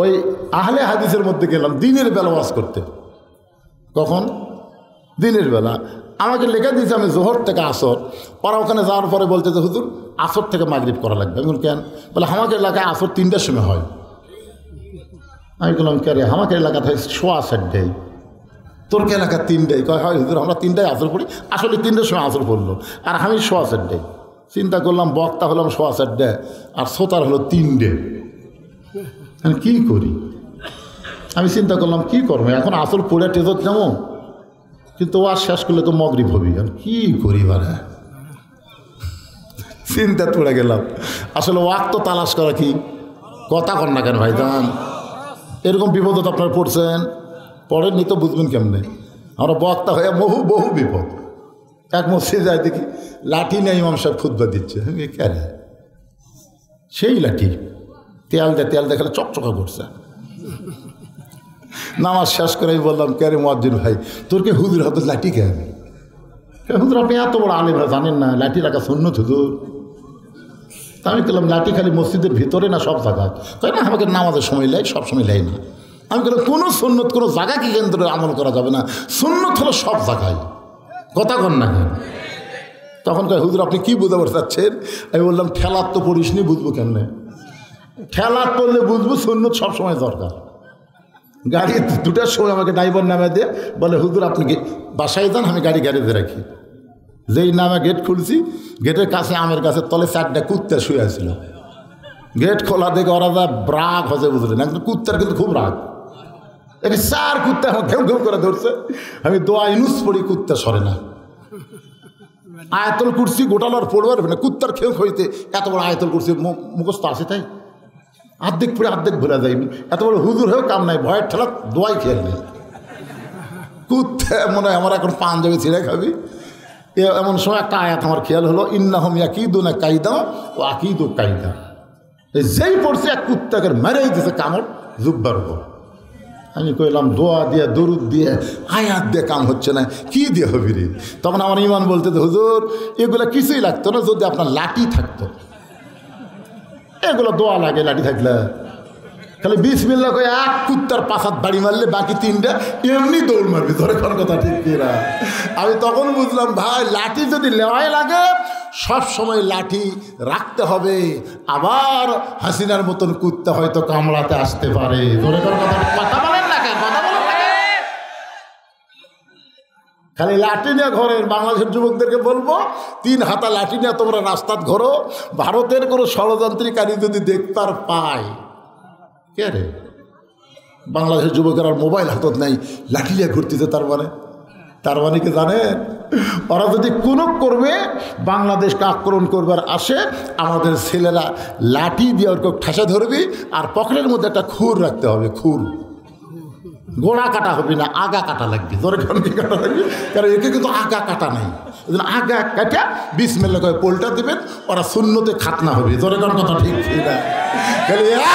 ওই আহলে হাদিসের মধ্যে গেলাম দিনের বেলা ওয়াজ করতে। কখন? দিনের বেলা। আমাকে লেখা দিয়েছে আমি জোহর থেকে আসর। পরে ওখানে যাওয়ার পরে বলতে যে, হুজুর আসর থেকে মাগরিব করা লাগবে। আমি বলি, কেন? বলে, আমাকে এলাকায় আসর 3টার সময় হয়। আমি বললাম, কে রে? আমাকে এলাকা থাকে 4:30। তোর কে এলাকা 3টায়? কয়, হয় হুজুর, আমরা 3টায় আসর পড়ি। আসলে 3টার সময় আসর পড়লো, আর আমি 4:30। চিন্তা করলাম, বক্তা হলাম 4:30 আর শ্রোতার হলো 3টে। আমি কী করি? আমি চিন্তা করলাম কি করবো এখন, আসল পড়ে টেজত যাবো, কিন্তু ওয়াজ শেষ করলে তো মগরিব হবি, কি করি বারে, চিন্তা পড়ে গেলাম। আসলে ওয়াক তো তালাশ করা কি কথা কর না কেন ভাইজান, এরকম বিপদত আপনারা পড়ছেন, পড়েননি তো বুঝবেন কেমনে। আমরা বক্তা হয়ে বহু বিপদ। এক মসজিদে যাই দেখি লাঠি নিয়ে ইমাম সাহেব খুতবা দিচ্ছে, কেন সেই লাঠি তেল দেখালে চকচকা করছে। নামাজ শেষ করে আমি বললাম, কে রে মুয়াজ্জিন ভাই, তোর কে হুজুর হাতে লাঠি কেন? হুজুর আপনি এত বড় আলেম জানেন না লাঠি রাখা সুন্নত হুজুর? তা আমি বললাম লাঠি খালি মসজিদের ভিতরে না সব জায়গায়? তাই না, আমাকে নামাজের সময় লাই, সব সময় লাই না। আমি বললাম কোনো সুন্নত কোনো জায়গাকে কেন্দ্রে আমল করা যাবে না, সুন্নত হলো সব জায়গায়, কথা কন না কেন? তখন কয় হুজুর আপনি কি বুঝাবার চাচ্ছেন? আমি বললাম ঠেলার তো পড়িস নি, বুঝবো কেমনে? ঠেলার পড়লে বুঝবো সুন্নত সবসময় দরকার। গাড়ি 2টার সময় আমাকে ড্রাইভার নামে দিয়ে বলে হুজুর আপনি বাসায় যান, আমি গাড়ি গ্যারেজে রাখি। যেই নামে গেট খুলছি, গেটের কাছে আমের গাছের তলে 4টা কুত্তা শুয়ে আসছিল। গেট খোলা দেখে ওরা যা রাগ হচ্ছে বুঝলেন, একদম কুত্তার কিন্তু খুব রাগ। এটি 4 কুত্তা আমার ঘেউ ঘেউ করে ধরছে। আমি দোয়া ইনুস পড়ি, কুত্তা সরে না। আয়াতুল কুরসি গোটালার পড়বার না, কুত্তার খেউ হইতে এত বড় আয়াতুল কুরসি মুখস্থ আছে, তাই আর্ধেক পড়ে আর্ধেক ভরে যায়। এত বড় হুজুর হয়েও কাম নাই, ভয়ের ঠেলা দোয়াই খেয়াল নেই। কুত্তা মনে হয় আমার এখন পাঞ্জাবি ছিঁড়ে খাবি। এমন সময় একটা আয়াত আমার খেয়াল হলো, ইন্নাহুম ইয়াকিদুনা কাইদা ও আকিদু কাইদা। যেই পড়ছে এক কুত্তাকে মেরেই দিছে কামড় জুব্বার উপর। আমি কইলাম দোয়া দিয়ে দরুদ দিয়ে আয়াত দিয়ে কাম হচ্ছে না, কি দিয়ে হবি রে? তখন আমার ইমান বলতে হুজুর এগুলো কিছুই লাগতো না যদি আপনার লাঠি থাকতো। এগুলো দোয়া লাগে লাঠি থাকলে, খালি বিসমিল্লাহ কই এক কুত্তার পাছাত বাড়ি মারলে বাকি 3টা এমনি দৌড় মারবি, ধরে কোন কথা ঠিক কিনা? আমি তখন বুঝলাম ভাই লাঠি যদি লেওয়াই লাগে সব সময় লাঠি রাখতে হবে, আবার হাসিনার মতন কুত্তা হয়তো কামড়াতে আসতে পারে। ধরে কোন কথা বলেন না কেন? কথা বলেন না কেন? খালি লাঠি নিয়ে ঘরের বাংলাদেশের যুবকদেরকে বলবো 3 হাতা লাঠি নিয়ে তোমরা রাস্তাত ঘোরো। ভারতের কোনো ষড়যন্ত্রকারী যদি দেখতার পায়, কে রে বাংলাদেশের যুবকের আর মোবাইল হাতত নাই, লাঠি নিয়ে ঘুরতেছে, তার মানে কি জানেন? ওরা যদি কোনো করবে বাংলাদেশকে আক্রমণ করবার আসে, আমাদের ছেলেরা লাঠি দিয়ে ওর ঠাসা ধরবি, আর পকেটের মধ্যে একটা খুর রাখতে হবে, খুর। গোড়া কাটা হবে না, আগা কাটা লাগবে। ধরে কি কাটা লাগবে? কারণ একে কিন্তু আগা কাটা নাই, আগা কাটা বিসমিল্লাহ করে পোলটা দিবেন, ওরা শূন্যতে খাতনা হবে। ধরে কথা ঠিক না?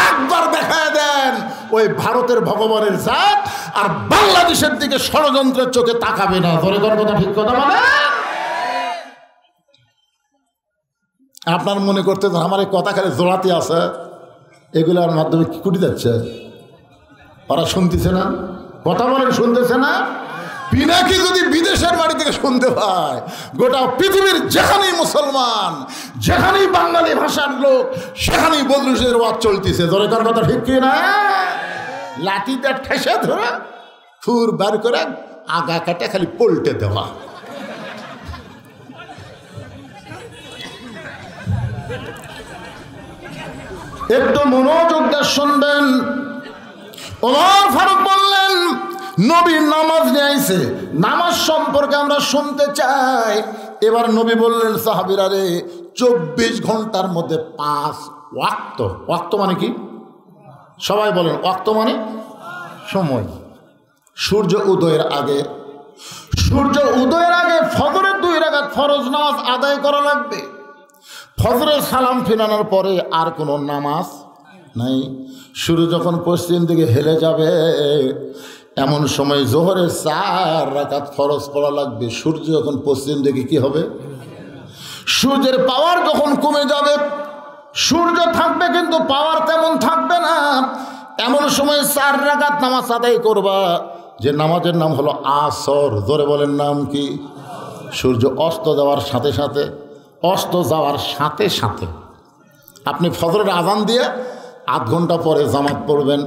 একবার দেখা দেন ওই ভারতের ভগবানের জাত আর বাংলাদেশের দিকে ষড়যন্ত্রের চোখে তাকাবে না। ধরে কথা ঠিক কথা বলে। আপনার মনে করতে আমার এই কথা খালি জোড়াতে আছে, এগুলোর মাধ্যমে কি কুটি যাচ্ছে? ওরা শুনতেছে না, কথা বলেন, শুনতেছে না? পিনাকি যদি বিদেশের বাড়ি থেকে শুনতে পায়, গোটা পৃথিবীর যেখানেই মুসলমান, যেখানেই বাঙালি ভাষার লোক, সেখানেই বদরুশের ওয়াজ চলতেছে। ধরে তার কথা ঠিক কি না? লাঠিটা ঠেসে ধরে ফুর বার করে আগা কাটে খালি পল্টে দেওয়া। একটু মনোযোগ দিয়ে শুনবেন। ওমর ফারুক বললেন নবী নামাজ নিয়ে আইছে, নামাজ সম্পর্কে আমরা শুনতে চাই। এবার নবী বললেন সাহাবীরা রে, 24 ঘন্টার মধ্যে 5 ওয়াক্ত। ওয়াক্ত মানে কি? সবাই বলেন ওয়াক্ত মানে সময়। সূর্য উদয়ের আগে, ফজরের 2 রাকাত ফরজ নামাজ আদায় করা লাগবে। ফজরের সালাম ফিরানোর পরে আর কোনো নামাজ নাই। সূর্য যখন পশ্চিম দিকে হেলে যাবে, এমন সময় জোহরের 4 রাকাত ফরজ পড়া লাগবে। সূর্য যখন পশ্চিম দিকে কি হবে? সূর্যের পাওয়ার যখন কমে যাবে, সূর্য থাকবে কিন্তু পাওয়ার তেমন থাকবে না, এমন সময় 4 রাকাত নামাজ আদায় করবা, যে নামাজের নাম হলো আসর। জোরে বলেন নাম কি? সূর্য অস্ত যাওয়ার সাথে সাথে আপনি ফজরের আজান দিয়ে আধ ঘন্টা পরে জামাত পড়বেন,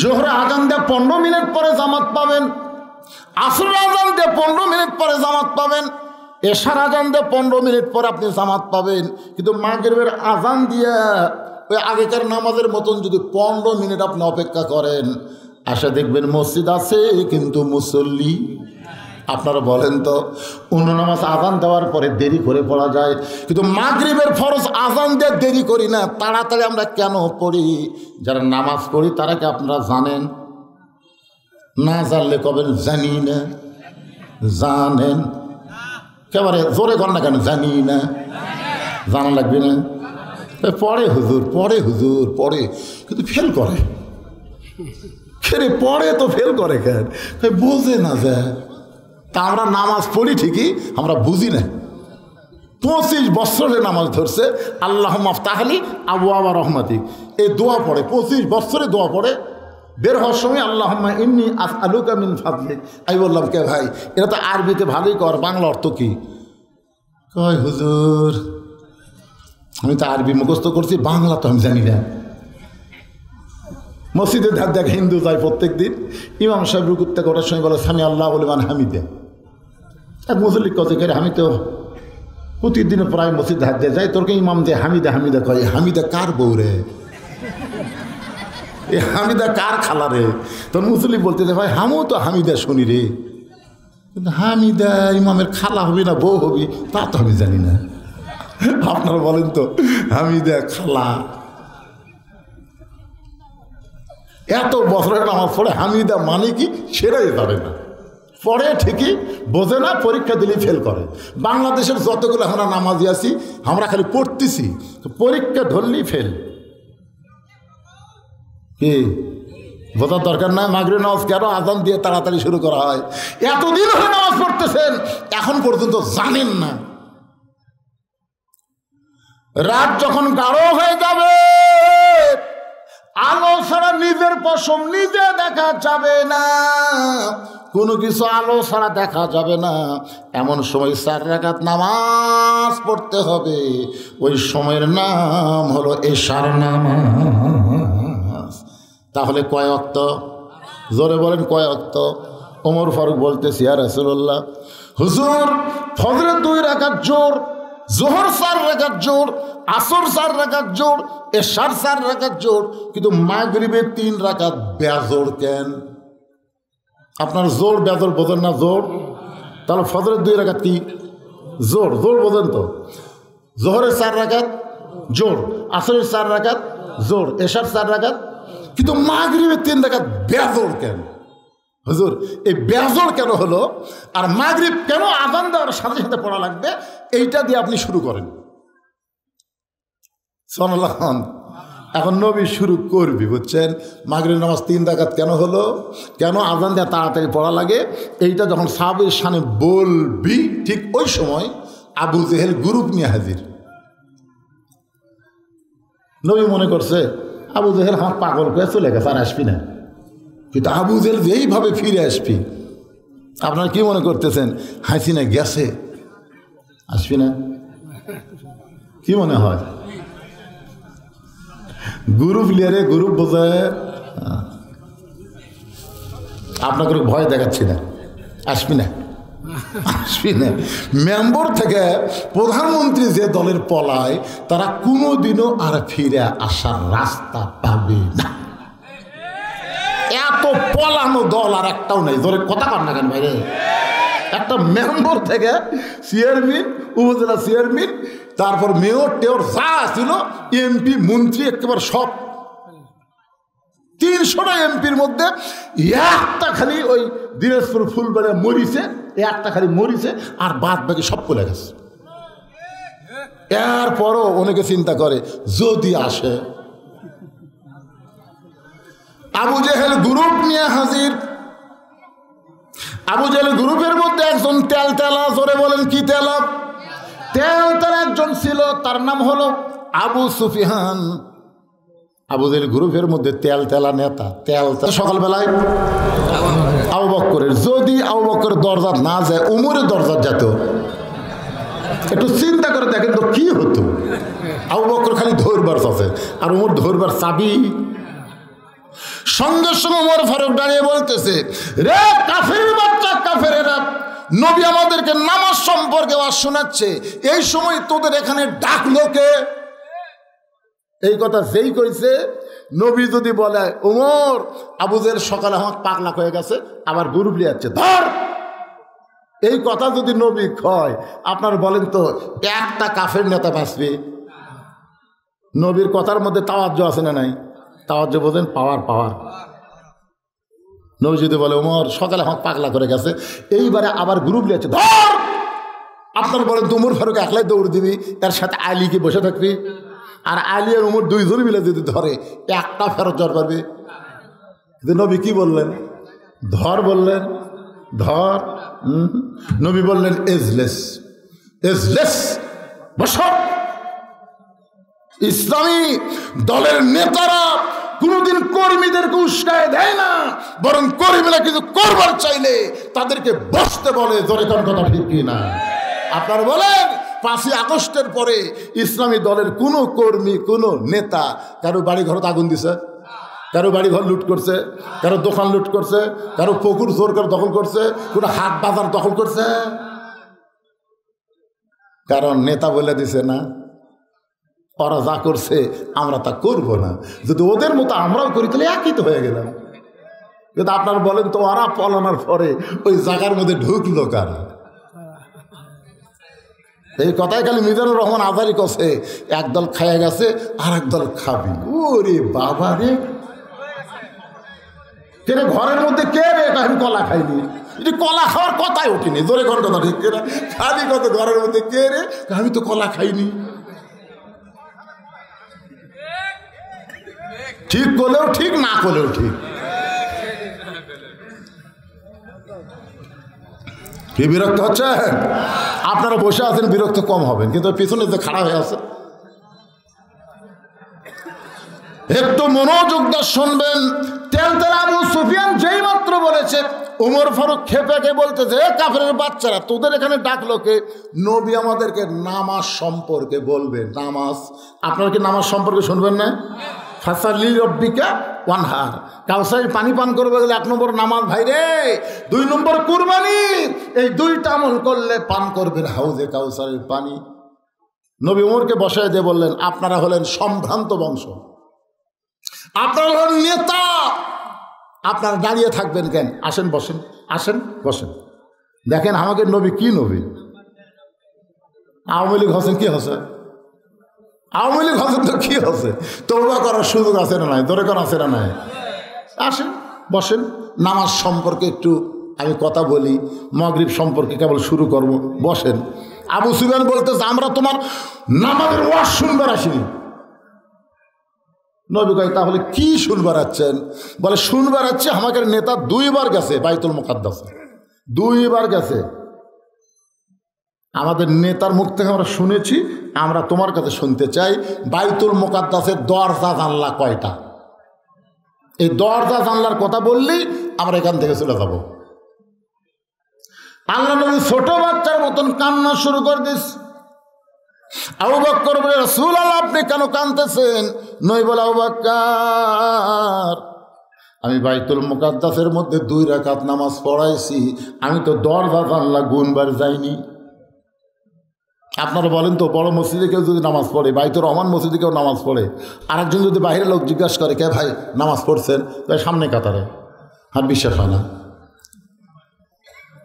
জোহরের আজান দিয়ে 15 মিনিট পরে জামাত পাবেন, আসরের আজান দিয়ে 15 মিনিট পরে জামাত পাবেন, এশার আজান দিয়ে 15 মিনিট পরে আপনি জামাত পাবেন। কিন্তু মাগরিবের আজান দিয়ে ওই আগেকার নামাজের মতন যদি 15 মিনিট আপনি অপেক্ষা করেন, আসা দেখবেন মসজিদ আছে কিন্তু মুসল্লি। আপনারা বলেন তো, অন্য নামাজ আজান দেওয়ার পরে দেরি করে পড়া যায়, কিন্তু মাগরিবের ফরজ আজান দিয়ে দেরি করি না, তাড়াতাড়ি আমরা কেন পড়ি? যারা নামাজ পড়ি তারা কি আপনারা জানেন? না জানলে কবেন জানি না। জানেন? একেবারে জোরে কর না কেন, জানি না। জানা লাগবে না? পড়ে হুজুর, পড়ে হুজুর, পড়ে, কিন্তু ফেল করে। খেরে পড়ে তো ফেল করে কেন? বোঝে না যায়। তা আমরা নামাজ পড়ি ঠিকই, আমরা বুঝি না। 25 বছরে নামাজ ধরছে, আল্লাহ মাফতাহলি আবু আবা রহমাতি, এই দোয়া পড়ে, 25 বছরে দোয়া পড়ে। বের হওয়ার সময় আল্লাহুম্মা ইন্নী আসআলুকা মিন ফাদলিক। আমি বললাম, কে ভাই, এটা তো আরবিতে ভালোই কর, বাংলা অর্থ কি? কয় হুজুর, আমি তো আরবি মুখস্থ করছি, বাংলা তো আমি জানি না। মসজিদে দেখ হিন্দু যায় প্রত্যেক দিন, ইমাম সাহেব রুকুতে করার সময় বলে সামি আল্লাহু লিমান হামিদা। এক মুসল্লি কত করে, আমি তো প্রতিদিন প্রায় মসজিদ হাত দিয়ে যাই, তোরকে ইমাম যে হামিদা হামিদা কয়, হামিদা কার বউ রে? এই হামিদা কার খালা রে? তোর মুসল্লি বলতে যে ভাই হামও তো হামিদা শুনি রে, কিন্তু হামিদা ইমামের খালা হবি না বউ হবি তা তো আমি জানি না। আপনারা বলেন তো, হামিদা খালা, এত বছরের নামাজ পড়ে হামিদা মানে কি সেটাই জানে না। পড়ে ঠিকই, বোঝে না, পরীক্ষা দিলেই ফেল করে। বাংলাদেশের যতগুলো আমরা নামাজি আছি, আমরা খালি পড়তেছি, পরীক্ষা ধরলেই ফেল। কি বোঝার দরকার না? মাগরিব নামাজ কেন আজান দিয়ে তাড়াতাড়ি শুরু করা হয়? এতদিন ধরে নামাজ পড়তেছেন, এখন পর্যন্ত জানেন না। রাত যখন গাঢ় হয়ে যাবে, আলো ছাড়া নিজের পশম নিজে দেখা যাবে না, কোনো কিছু আলো ছাড়া দেখা যাবে না। এমন সময় 4 রাকাত নামাজ পড়তে হবে। ওই সময়ের নাম হলো এশার নামাজ। তাহলে কয় ওয়াক্ত? জোরে বলেন, কয় ওয়াক্ত? ওমর ফারুক বলতেছি, ইয়া রাসূলুল্লাহ, হুজুর ফজরের 2 রাকাত জোর, জোহর 4 রাকাত জোর, আসর 4 রাকাত জোর, এশার 4 রাকাত জোর, কিন্তু মাগরিবে 3 রাকাত বেজোর কেন? আপনার জোর বেজোর বোঝেন না? জোর তাহলে ফজরের 2 রাকাত কি জোর? জোর বোঝেন তো? জোহরের 4 রাকাত জোর, আসরের 4 রাকাত জোর, এশার 4 রাকাত, কিন্তু মাগরিবে 3 রাকাত বেজোর কেন? হুজুর এই বেজোর কেন হলো, আর মাগরিব কেন আযান দেওয়ার সাথে সাথে পড়া লাগবে, এইটা দিয়ে আপনি শুরু করেন। সুবহানাল্লাহ। এখন নবী শুরু করবি, বুঝছেন? মাগরিব নামাজ 3 রাকাত কেন হলো, কেন আযান দেওয়া তাড়াতাড়ি পড়া লাগে, এইটা যখন সাহাবীর শানে বলবি, ঠিক ওই সময় আবু জেহেল গ্রুপ নিয়ে হাজির। নবী মনে করছে আবু জেহেল আমার পাগল করে চলে গেছে, আর আসবি না, কিন্তু আবু জেহেল যেইভাবে ফিরে আসবি, আপনারা কি মনে করতেছেন? হাসিনা গেছে, আসবি না? কি মনে হয়? গ্রুপ লিয়ারে গ্রুপ বোঝায়। আপনাকে ভয় দেখাচ্ছি না, আসবি না, আসবি না। মেম্বার থেকে প্রধানমন্ত্রী যে দলের পলায়, তারা কোনোদিনও আর ফিরে আসার রাস্তা পাবে না। এত পলানো দল আর একটাও নেই। ধরে কথা কর না কেন ভাইরে? একটা মেম্বার থেকে চেয়ারম্যান, উপজেলা চেয়ারম্যান, তারপর মেয়র টেয়র যা ছিল, এমপি মন্ত্রী, একেবারে সব 300টা এমপির মধ্যে একটা খালি ওই দিনাজপুর ফুলবাড়িয়া মরিছে, একটা খালি মরিছে, আর বাদ বাকি সব চলে গেছে। এরপরও অনেকে চিন্তা করে যদি আসে। আবু জেহেল গ্রুপ নিয়ে হাজির। আবু জেহেল গ্রুপের মধ্যে একজন তেল তেলা, জোরে বলেন কি তেলা? তেল তেলা একজন ছিল, তার নাম হলো আবু সুফিয়ান। আবু জেহেল গ্রুপের মধ্যে তেল তেলা নেতা। তেল সকালবেলায় আবু বকরের, যদি আবু বকরের দরজা না যায়, উমরের দরজা যেত। একটু চিন্তা করে দেখেন তো কি হতো। আবু বকর খালি ধরবার আছে, আর উমর ধরবার চাবি। সঙ্গে সঙ্গে ওমর ফারুক দাঁড়িয়ে বলতেছে, রে কাফের বাচ্চা, কাফেরেরা, নবী আমাদেরকে নামাজ সম্পর্কে ওয়াজ শোনাচ্ছে, এই সময় তোদের এখানে ডাকলো কে? এই কথা যেই কইছে, নবী যদি বলে ওমর আবু জেহেল সকালে আমার পাগলা হয়ে গেছে, আবার গরু লিয়াচ্ছে, ধর, এই কথা যদি নবী কয়, আপনার বলেন তো একটা কাফের নেতা বাঁচবে? নবীর কথার মধ্যে তাওয়াজ্জু আছে না নাই? তাওয়াজ্জু বোঝেন? পাওয়ার পাওয়ার। নবী যদি বলে ওমর সকালে আমার পাগলা করে গেছে, এইবারে আবার গ্রুপ লিয়েছে, ধর, আপনার বলেন তো উমর ফারুক একলাই দৌড় দিবি, এর সাথে আলী কি বসে থাকবি? আর আলী আর উমর দুইজন মিলে যদি ধরে, একটা ফেরত জ্বর পারবে? কিন্তু নবী কি বললেন? ধর বললেন, ধর। নবী বললেন এজলেস, এজলেস, বসো। ইসলামী দলের নেতারা কোনোদিন কর্মীদেরকে উস্কায় দেয় না, বরং কর্মীরা কিছু করবার চাইলে তাদেরকে বসতে বলে। জোরে কোন কথা ঠিক কিনা? আপনারা বলেন 5ই আগস্টের পরে ইসলামী দলের কোনো কর্মী, কোনো নেতা কারো বাড়ি ঘরত আগুন দিছে, কারো বাড়ি ঘর লুট করছে, কারো দোকান লুট করছে, কারো পুকুর জোর করে দখল করছে, কোনো হাট বাজার দখল করছে? কারণ নেতা বলে দিছে না, ওরা যা করছে আমরা তা করবো না, যদি ওদের মতো আমরাও করি তাহলে একই তো হয়ে গেলাম। কিন্তু আপনারা বলেন তো ওরা পলানোর পরে ওই জায়গার মধ্যে ঢুকলো কারা? এই কথাই খালি মিজানুর রহমান আজারি কছে, একদল খাইয়া গেছে আর একদল খাবি। ওরে বাবা রে, কেন ঘরের মধ্যে কে রে আমি কলা খাইনি? এটি কলা খাওয়ার কথাই ওঠেনি। জোরে ঘর কথা ঠিক না? খালি কত ঘরের মধ্যে কে রে আমি তো কলা খাইনি। ঠিক করলেও ঠিক, না করলেও ঠিক। কি বিরক্ত হচ্ছে? আপনারা বসে আছেন বিরক্ত কম হবেন, কিন্তু পিছনে যে খাড়া হয়ে আছে একটু মনোযোগ দিয়ে শুনবেন। তেলতেল আবু সুফিয়ান যেই মাত্র বলেছে, ওমর ফারুক খেপে বলতেছে, কাফেরের বাচ্চারা তোদের এখানে ডাকলো কে? নবী আমাদেরকে নামাজ সম্পর্কে বলবে। নামাজ, আপনারা কি নামাজ সম্পর্কে শুনবেন না? ফাসাল্লি রব্বিকা ওয়ানহার, কাউসারের পানি পান করবে গেলে 1 নম্বর নামাজ ভাই রে, 2 নম্বর কুরবানি। এই 2টা আমল করলে পান করবেন হাউজে কাউসারের পানি। নবী ওমরকে বসায় দিয়ে বললেন, আপনারা হলেন সম্ভ্রান্ত বংশ, আপনারা হলেন নেতা, আপনারা দাঁড়িয়ে থাকবেন কেন? আসেন বসেন, আসেন বসেন। দেখেন আমাকে নবী কি নবী। আওয়ামী লীগ হচ্ছেন, কি হচ্ছে? আওয়ামী লীগ হচ্ছেন তো কি হচ্ছে? তওবা করার সুযোগ আছে না নাই? দরকার আছে না নাই? আসেন বসেন। নামাজ সম্পর্কে একটু আমি কথা বলি, মাগরিব সম্পর্কে কেবল শুরু করব, বসেন। আবু সুফিয়ান বলতেছে, আমরা তোমার নামাজের ওয়াজ শুনবার আসিনি। নবী কয়, তাহলে কি শুনবার আছেন? বলে, শুনবার আছে আমাদের নেতা 2 বার গেছে বাইতুল মুকাদ্দাসে, 2 বার গেছে। আমাদের নেতার মুখ থেকে আমরা শুনেছি, আমরা তোমার কাছে শুনতে চাই, বাইতুল মুকাদ্দাসের দরজা জানলা কয়টা? এই দরজা জানলার কথা বললেই আমরা এখান থেকে চলে যাব। আল্লাহ নবী ছোট বাচ্চার মতন কান্না শুরু করে দিস। আবু বকর বলে, রাসূলুল্লাহ আপনি কেন কাঁদতেছেন? নবী বলে, আবু বকর আমি বাইতুল মুকাদ্দাসের মধ্যে 2 রাকাত নামাজ পড়াইছি, আমি তো দরজা জানলা গুনবার যাইনি। আপনারা বলেন তো, বড় মসজিদে কেউ যদি নামাজ পড়ে, বাইতুর রহমান মসজিদে কেউ নামাজ পড়ে, আরেকজন যদি বাইরের লোক জিজ্ঞাসা করে, কে ভাই নামাজ পড়ছেন? ভাই সামনে কাতারে। আর বিশ্বাস হয় না?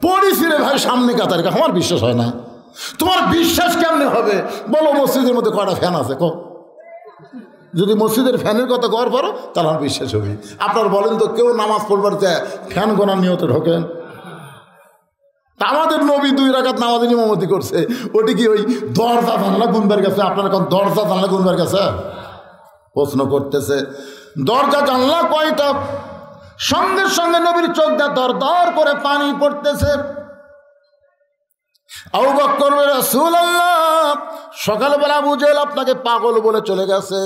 পড়েছি রে ভাই সামনে কাতারে, আমার বিশ্বাস হয় না। তোমার বিশ্বাস কেমনে হবে? বলো মসজিদের মধ্যে কয়টা ফ্যান আছে? যদি মসজিদের ফ্যানের কথা কর পারো তাহলে আমার বিশ্বাস হবে। আপনার বলেন তো, কেউ নামাজ পড়বার চায় ফ্যান গোনার নিয়তে ঢোকেন? আমাদের নবী 2 রাকাত নামাজের ইমামতি করছে, ওটি কি ওই দরজা জানলা গুনবার গেছে? আপনার এখন দরজা জানলা গুনবার গেছে? প্রশ্ন করতেছে দরজা জানলা কয়টা? সঙ্গে সঙ্গে নবীর চোখ দিয়ে দর দর করে পানি পড়তেছে। আবু বকর বলে, রাসূলুল্লাহ সকালবেলা আবু জেহেল আপনাকে পাগল বলে চলে গেছে,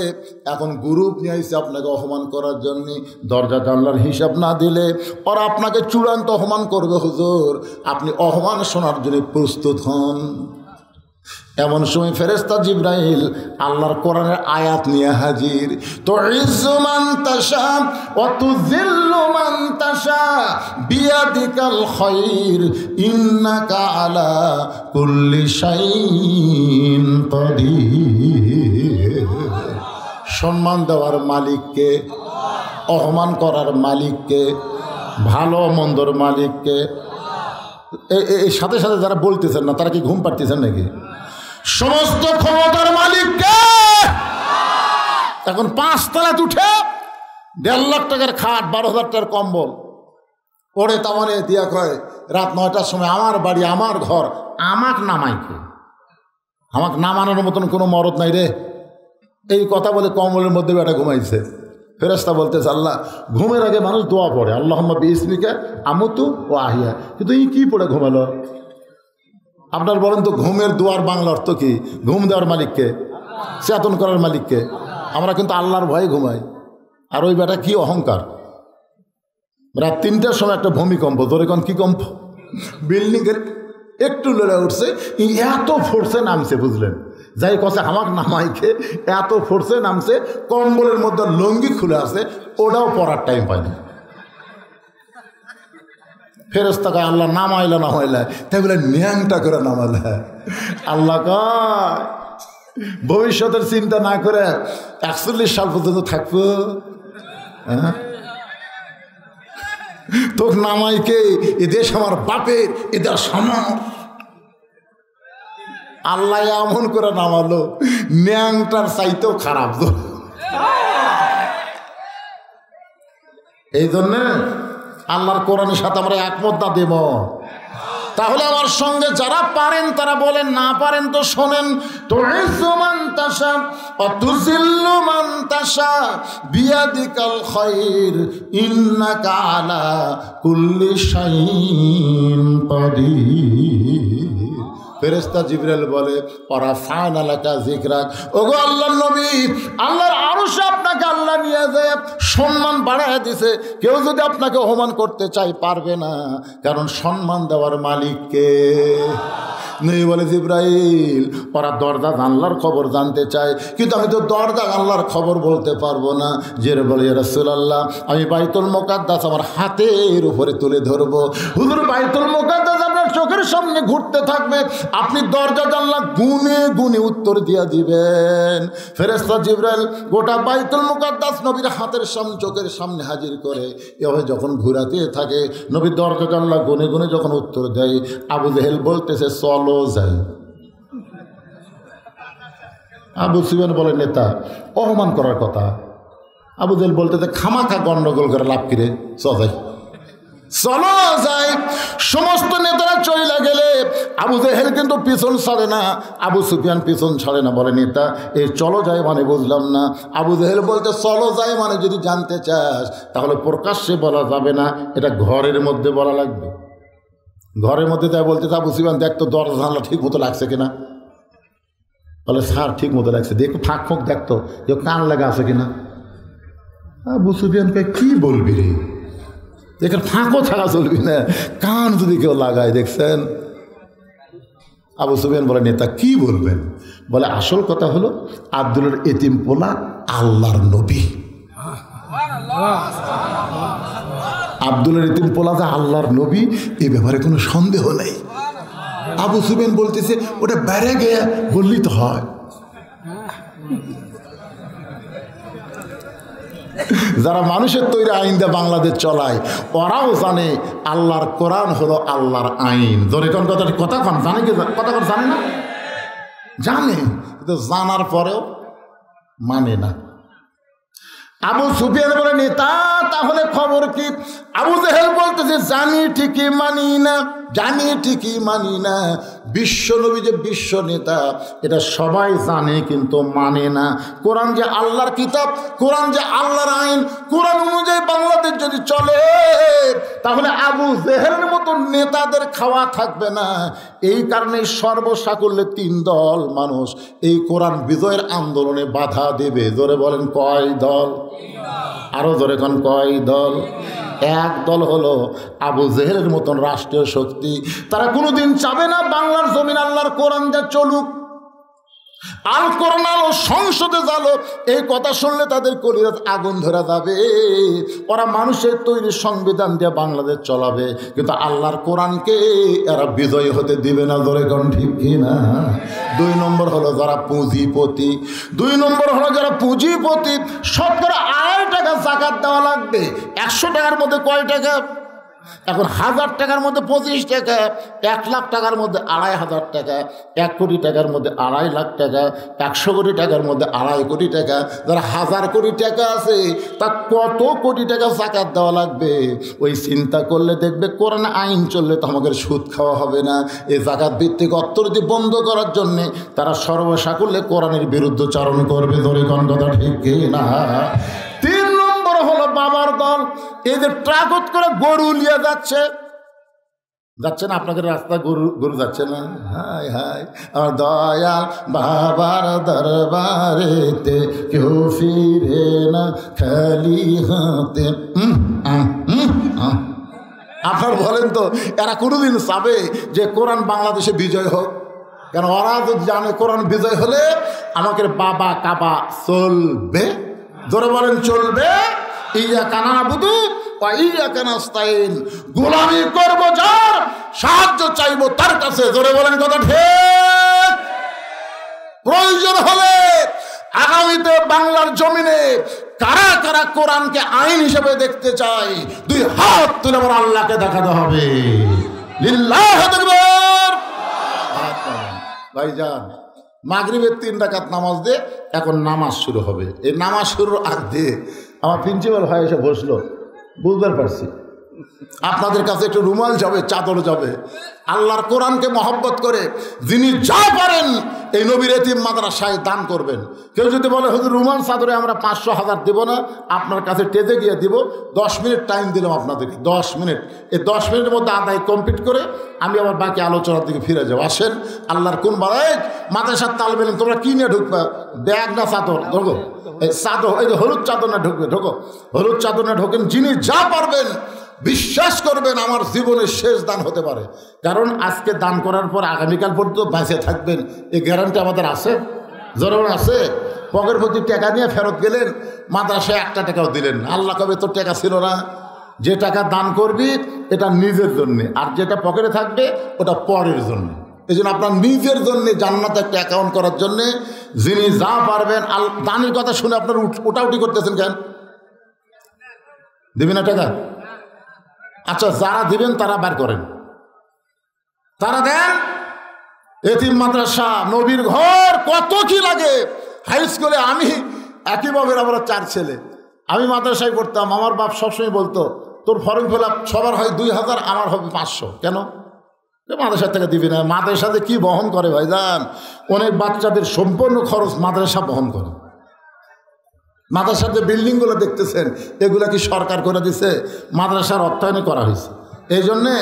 এখন গ্রুপ নিয়ে আইছে আপনাকে অপমান করার জন্য। দরজা জানলার হিসাব না দিলে ওরা আপনাকে চূড়ান্ত অপমান করবে হুজুর, আপনি অপমান শোনার জন্য প্রস্তুত হন। এমন সময় ফেরেশতা জিবরাইল আল্লাহর কোরআনের আয়াত নিয়ে হাজির। তুইজ্জু মান তাশা ওয়া তুযিল্লু মান তাশা বিয়াদিকাল খায়র ইন্নাকা আলা কুল্লি শাইইন কাদির। সম্মান দেওয়ার মালিককে, অপমান করার মালিককে, ভালো মন্দর মালিককে। এই সাথে সাথে যারা বলতেছেন না তারা কি ঘুম পাড়তেছেন নাকি? সমস্ত ক্ষমতার মালিককে। এখন 5 তলায় উঠে 1.5 লাখ টাকার খাট, 12,000 টাকার কম্বল ওরে তামানে দিয়া কয় রাত 9টার সময় আমার বাড়ি আমার ঘর, আমাক নামাইকে, আমাক নামানোর মতন কোনো মরদ নাই রে। এই কথা বলে কম্বলের মধ্যে বেটা ঘুমাইছে। ফেরেশতা বলতেছে আল্লাহ, ঘুমের আগে মানুষ দোয়া পড়ে আল্লাহুম্মা বিইসমিকা আমুতু ওয়া আহিয়া, কিন্তু এই কি পড়ে ঘুমালো? আপনার বলেন তো ঘুমের দোয়ার বাংলা অর্থ কি? ঘুম দেওয়ার মালিককে, চেতন করার মালিককে। আমরা কিন্তু আল্লাহর ভয়ে ঘুমাই। আর ওই বেটা কি অহংকার! রাত 3টার সময় একটা ভূমিকম্প, ধরে কোন কি কম্প, বিল্ডিংয়ের একটু লড়ে উঠছে, এত ফোর্সে নামছে বুঝলেন, যাই কথা আমাকে নামাইকে এত ফোর্সে নামছে, কম্বলের মধ্যে লুঙ্গি খুলে আছে, ওটাও পরার টাইম পায়নি। ফেরেশতাকে আল্লাহ নামাইলা না হইলে তাই বলে ন্যাংটা করে নামালে। আল্লাহ কয় ভবিষ্যতের চিন্তা না করে 41 সাল পর্যন্ত থাকবো, হ্যাঁ তোর নামাইকে এ দেশ আমার বাপের, এ দেশ আমার। আল্লাহ এমন করে নামালো ন্যাংটার চাইতেও খারাপ। এই জন্যে আল্লাহর কোরআনের সাথে আমরা একমত না দেব। তাহলে আমার সঙ্গে যারা পারেন তারা বলেন, না পারেন তো শোনেন। তুইজ্জু মান তাশা ওয়া তুযিল্লু মান তাশা বিয়াদিকাল খায়র ইন্নাকা আলা কুল্লি শাইইন কাদির। ফেরেশতা জিবরাইল বলে ওরা ফায়না লাকা যিকরাক, ওগো আল্লাহর নবী, আল্লাহর আরশে আপনাকে আল্লাহ নিয়ে যায় সম্মান বাড়ায় দিয়েছে। কেউ যদি আপনাকে অপমান করতে চায় পারবে না, কারণ সম্মান দেওয়ার মালিককে। নবী বলে জিবরাইল, ওরা দরজা জানলার খবর জানতে চায়, কিন্তু আমি তো দরজা জানলার খবর বলতে পারবো না। যে বলে ইয়া রাসূলুল্লাহ, আমি বাইতুল মুকাদ্দাস আমার হাতের উপরে তুলে ধরবো। হুজুর বাইতুল মুকাদ্দাস আপনার চোখের সামনে ঘুরতে থাকবে, আপনি দরজা জানলা গুনে গুনে উত্তর দিয়ে দিবেন। ফেরেশতা জিবরাইল গোটা বাইতুল মুকাদ্দাস নবীর হাতের সামনে চোখের সামনে হাজির করে এভাবে যখন ঘুরাতে থাকে, নবী দরজা জানলা গুনে গুনে যখন উত্তর দেয়, আবু জেহেল বলতেছে চলো যাই। আবু সুফিয়ান বলে নেতা, অপমান করার কথা। আবু জেহেল বলতেছে খামাখা গন্ডগোল করে লাভ কিরে, যাই চলো যাই। সমস্ত নেতারা চলে গেলে আবু জেহেল কিন্তু পিছন ছাড়ে না, আবু সুফিয়ান পিছন ছাড়ে না। বলে নেতা, এই চলো যাই মানে বুঝলাম না। আবু জেহেল বলতে চলো যাই মানে যদি জানতে চাস তাহলে প্রকাশ্যে বলা যাবে না, এটা ঘরের মধ্যে বলা লাগবে। ঘরের মধ্যে তাই বলতে আবু সুফিয়ান দেখতো দরজা জানলা ঠিক মতো লাগছে কিনা। বলে স্যার ঠিক মতো লাগছে, দেখো ফাঁক ফোঁক দেখতো যে কান লাগা আছে কিনা। আবু সুফিয়ানকে কি বলবি রে, দেখেন ফাঁকও থাকা চলবি না, কান যদি কেউ লাগায়। দেখছেন আবু সুফিয়ান বলে নেতা কি বলবেন? বলে আসল কথা হলো আব্দুলের এতিম পোলা আল্লাহর নবী, আব্দুলের এতিম পোলা যে আল্লাহর নবী এই ব্যাপারে কোনো সন্দেহ নেই। আবু সুফিয়ান বলতেছে ওটা বেড়ে গিয়ে বললি তো হয়। যারা মানুষের তৈরি আইন দিয়ে বাংলাদেশ চলায় ওরাও জানে আল্লাহর কোরআন হলো আল্লাহর আইন। ধরে কোন কথা কন জানে কি কথা কন জানে না, জানে কিন্তু জানার পরেও মানে না। আবু সুফিয়ান বলে নেতা তাহলে খবর কি? আবু জেহেল বলতেছে জানি ঠিকই মানি না, জানি ঠিকই মানি না। বিশ্ব নবী যে বিশ্ব নেতা এটা সবাই জানে কিন্তু মানে না। কোরআন যে আল্লাহর কিতাব, কোরআন যে আল্লাহর আইন, কোরআন অনুযায়ী বাংলাদেশ যদি চলে তাহলে আবু জেহেলের মতো নেতাদের খাওয়া থাকবে না। এই কারণে সর্বসাকুল্যে 3 দল মানুষ এই কোরআন বিজয়ের আন্দোলনে বাধা দেবে। জোরে বলেন কয় দল? আরো জোরে কোন কয় দল? এক দল হলো আবু জেহেলের মতন রাষ্ট্রীয় শক্তি, তারা কোনোদিন চাবে না বাংলার জমিন আল্লাহর কোরআন যা চলুক। আল কোরআন আলো সংসদে জালো, এই কথা শুনলে তাদের কলিজায় আগুন ধরা যাবে। ওরা মানুষের তৈরি সংবিধান দিয়ে বাংলাদেশ চলাবে, কিন্তু আল্লাহর কোরআনকে এরা বিজয়ী হতে দিবে না। ধরে কোন ঠিক কিনা? 2 নম্বর হলো যারা পুঁজিপতি। 2 নম্বর হলো যারা পুঁজিপতি, শতকরা 2.5 টাকা যাকাত দেওয়া লাগবে। 100 টাকার মধ্যে কয় টাকা? এখন 1000 টাকার মধ্যে 25 টাকা, 1 লাখ টাকার মধ্যে 2500 টাকা, 1 কোটি টাকার মধ্যে 2.5 লাখ টাকা, 100 কোটি টাকার মধ্যে 2.5 কোটি টাকা। যারা 1000 কোটি টাকা আছে তা কত কোটি টাকা যাকাত দেওয়া লাগবে? ওই চিন্তা করলে দেখবে কোরআন আইন চললে তো আমাদের সুদ খাওয়া হবে না। এই যাকাত ভিত্তিক অর্থনীতি বন্ধ করার জন্যে তারা সর্বসাকুল্যে কোরআনের বিরুদ্ধচারণ করবে। ধরে কোন কথা ঠিক না? 3 নম্বর হলো বাবার দল। এই যে ট্রাকত করে গরু নিয়ে যাচ্ছে না আপনাদের রাস্তায়, গরু যাচ্ছে না? হায় হায়, আমার দয়াল বাবার দরবারেতে কেউ ফিরে না খালি হাতে। আপনার বলেন তো, এরা কোনোদিন চাবে যে কোরআন বাংলাদেশে বিজয় হোক? কেন ওরা যদি জানে কোরআন বিজয় হলে আমাকে বাবা কাবা চলবে। ধরে বলেন চলবে। ইয়াকা না'বুদু ওয়া ইয়াকা নাস্তাইন, গোলামি করব যার, সাহায্য চাইবো তার কাছে। ধরে বলেন কথা ঠিক? প্রয়োজন হলে আগামীতে বাংলার জমিনে কারা কারা কোরআনকে আইন হিসেবে দেখতে চাই, 2 হাত তুলে আমার আল্লাহকে দেখাতে হবে। লিল্লাহি তাকবীর। ভাইজান, মাগরিবের 3 রাকাত নামাজ দে, এখন নামাজ শুরু হবে। এই নামাজ শুরুর আগে আমার প্রিন্সিপাল ভাই এসে বসলো, বুঝতে পারছি আপনাদের কাছে একটু রুমাল যাবে, চাদর যাবে। আল্লাহর কোরআনকে মহব্বত করে যিনি যা পারেন এই নবীর এতিম মাদ্রাসায় দান করবেন। কেউ যদি বলে হুজুর রুমাল চাদরে আমরা 500-1000 দেবো না, আপনার কাছে টেজে গিয়ে দিব, 10 মিনিট টাইম দিলাম আপনাদেরকে, 10 মিনিট। এই 10 মিনিটের মধ্যে আদায় কমপ্লিট করে আমি আবার বাকি আলোচনার দিকে ফিরে যাবো। আসেন, আল্লাহর কোন বাড়ায় মাদ্রাসার তালবে এলেন, তোমরা কি নিয়ে ঢুকবা? ব্যাগ না চাদর? ঢোকো এই চাদর, এই যে হলুদ চাদর না ঢুকবে, ঢোকো হলুদ চাদর না ঢোকেন। যিনি যা পারবেন বিশ্বাস করবেন আমার জীবনের শেষ দান হতে পারে। কারণ আজকে দান করার পর আগামীকাল পর্যন্ত বেঁচে থাকবেন, এই গ্যারান্টি আমাদের আছে। জরুর আছে। পকের প্রতি টাকা নিয়ে ফেরত গেলেন, মাদ্রাসায় 1 টাকাও দিলেন, আল্লাহ কবে তোর টাকা ছিল না? যে টাকা দান করবি এটা নিজের জন্যে, আর যেটা পকেটে থাকবে ওটা পরের জন্য। এই জন্য আপনার নিজের জন্যে জান্নাতে একটা অ্যাকাউন্ট করার জন্যে যিনি যা পারবেন। দানের কথা শুনে আপনার ওটাউটি করতেছেন কেন? দিবি না টাকা? আচ্ছা, যারা দিবেন তারা বার করেন, তারা দেন। এতিম মাদ্রাসা, নবীর ঘর, কত কি লাগে। হাই স্কুলে আমি একইভাবে, আমরা 4 ছেলে, আমি মাদ্রাসায় পড়তাম। আমার বাপ সবসময় বলতো তোর ফর্ম ফিল আপ সবার হয় 2000, আমার হবে 500। কেন? মাদ্রাসা থেকে দিবি না। মাদ্রাসাতে কি বহন করে ভাইজান? অনেক বাচ্চাদের সম্পূর্ণ খরচ মাদ্রাসা বহন করে। মাদ্রাসার যে বিল্ডিংগুলো দেখতেছেন এগুলো কি সরকার করে দিছে? মাদ্রাসার অর্থায়নে করা হয়েছে। এই জন্যে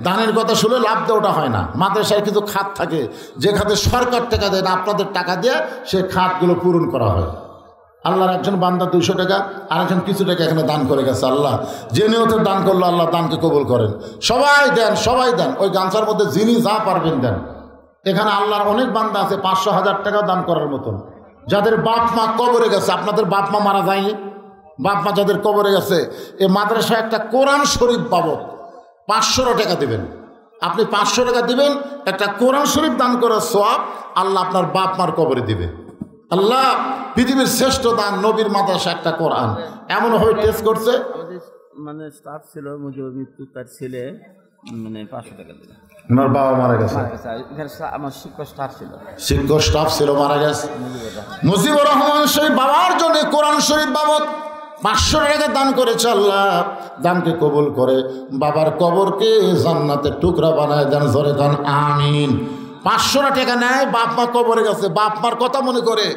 দানের কথা শুনে লাভ দেওয়াটা হয় না। মাদ্রাসায় কিন্তু খাত থাকে, যে খাতে সরকার টাকা দেয় না, আপনাদের টাকা দিয়ে সে খাতগুলো পূরণ করা হয়। আল্লাহর একজন বান্দা 200 টাকা, আরেকজন কিছু টাকা এখানে দান করে গেছে। আল্লাহ যে নিয়তে দান করলো আল্লাহ দানকে কবুল করেন। সবাই দেন, সবাই দেন। ওই গামছার মধ্যে যিনি যা পারবেন দেন। এখানে আল্লাহর অনেক বান্দা আছে 500-1000 টাকা দান করার মতন, যাদের বাপ মা কবরে গেছে। আপনাদের বাপ মা মারা যায়নি, বাপ মা যাদের কবরে গেছে, এই মাদ্রাসায় একটা কোরআন শরীফ বাবদ 500 টাকা দিবেন। আপনি 500 টাকা দিবেন, একটা কোরআন শরীফ দান করার সওয়াব আল্লাহ আপনার বাপ মার কবরে দিবে। আল্লাহ পৃথিবীর শ্রেষ্ঠ দান নবীর মাদ্রাসা একটা কোরআন। এমনভাবে টেস্ট করছে, মানে স্টাফ ছিল মুজিবুর মৃত্যু, তার ছেলে মানে 500 টাকা দিল। ওনার বাবা মারা গেছে। এখানে আমার শিক্ষক স্টাফ ছিল, শিক্ষক স্টাফ ছিল, মারা গেছে। মুজিবুর রহমান সেই বাবার জন্য কোরআন শরীফ বাবদ 500 টাকা দান করেছে। আল্লাহ দানকে কবুল করে বাবার কবরকে জান্নাতের টুকরা বানায় দেন। জোরে দেন আমিন। 500 টাকা নেয়, বাপ মা কবরে গেছে, বাপ মার কথা মনে করে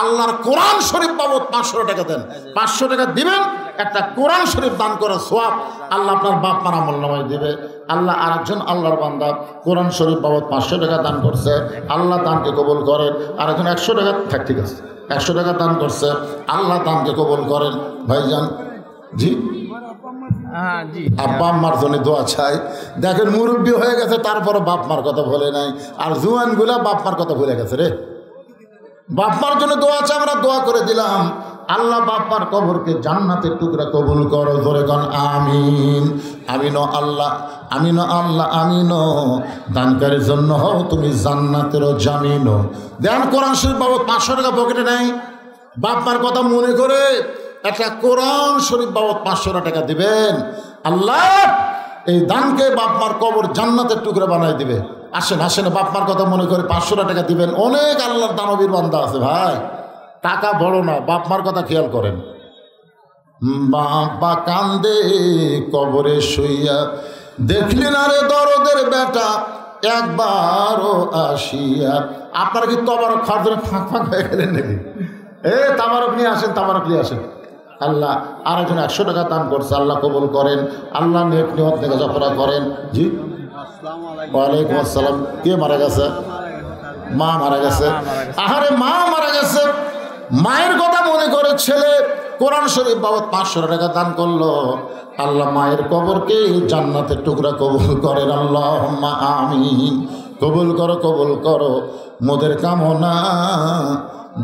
আল্লাহর কোরআন শরীফ বাবদ 500 টাকা দেন। 500 টাকা দিবেন, একটা কোরআন শরীফ দান করার সওয়াব আল্লাহ আপনার বাপ মার আমলনামায় দিবে। আল্লাহ আরেকজন আল্লাহর বান্দা কোরআন শরীফ বাবদ 500 টাকা দান করছে, আল্লাহ দানকে কবুল করেন। আরেকজন 100 টাকা, ঠিক আছে, 100 টাকা দান করছে, আল্লাহ দানকে কবুল করেন। ভাইজান জি, আব্বা আম্মার জন্য দোয়া চাই। দেখেন মুরব্বী হয়ে গেছে, তারপরে বাপ মার কথা ভুলে নাই। আর জুয়ানগুলা বাপ মার কথা ভুলে গেছে রে। বাপমার জন্য দোয়া আছে, আমরা দোয়া করে দিলাম, আল্লাহ বাপমার কবরকে জান্নাতের টুকরা কবুল করো। ধরে কন আমিন। আমিন আল্লাহ, আমিন আল্লাহ, আমিন। দানকারীর জন্য হও তুমি জান্নাতেরও জামিন। দেন কোরআন শরীফ বাবদ 500 টাকা পকেটে নেই, বাপমার কথা মনে করে একটা কোরআন শরীফ বাবদ 500 টাকা দিবেন। আল্লাহ এই দানকে বাপমার কবর জান্নাতের টুকরা বানাই দিবে। আসেন আসেন, বাপমার কথা মনে করে 500 টাকা দিবেন। অনেক আল্লাহর দানবীর বান্দা আছে ভাই, টাকা বড় না, বাপমার কথা খেয়াল করেন। বাবা কান্দে কবরে শুইয়া, দেখলি না রে দরদের বেটা একবারও আসিয়া। আপনারা কি তবারক খাওয়ার জন্য ফাঁক ফাঁক হয়ে গেলেন নাকি? তাবারক নিয়ে আসেন, তাবারক নিয়ে আসেন। আল্লাহ আরেকজন 100 টাকা দান করছে, আল্লাহ কবুল করেন, আল্লাহ নেক নিয়ত থেকে জফরা করেন। জি ওয়ালাইকুম আসসালাম। কে মারা গেছে? মা মারা গেছে। আহারে মা মারা গেছে, মায়ের কথা মনে করে ছেলে কোরআন শরীফ বাবদ 500 টাকা দান করলো। আল্লাহ মায়ের কবরকে জান্নাতের টুকরা কবুল করেন। আল্লাহুম্মা আমিন। কবুল করো, কবুল করো মোদের কামনা।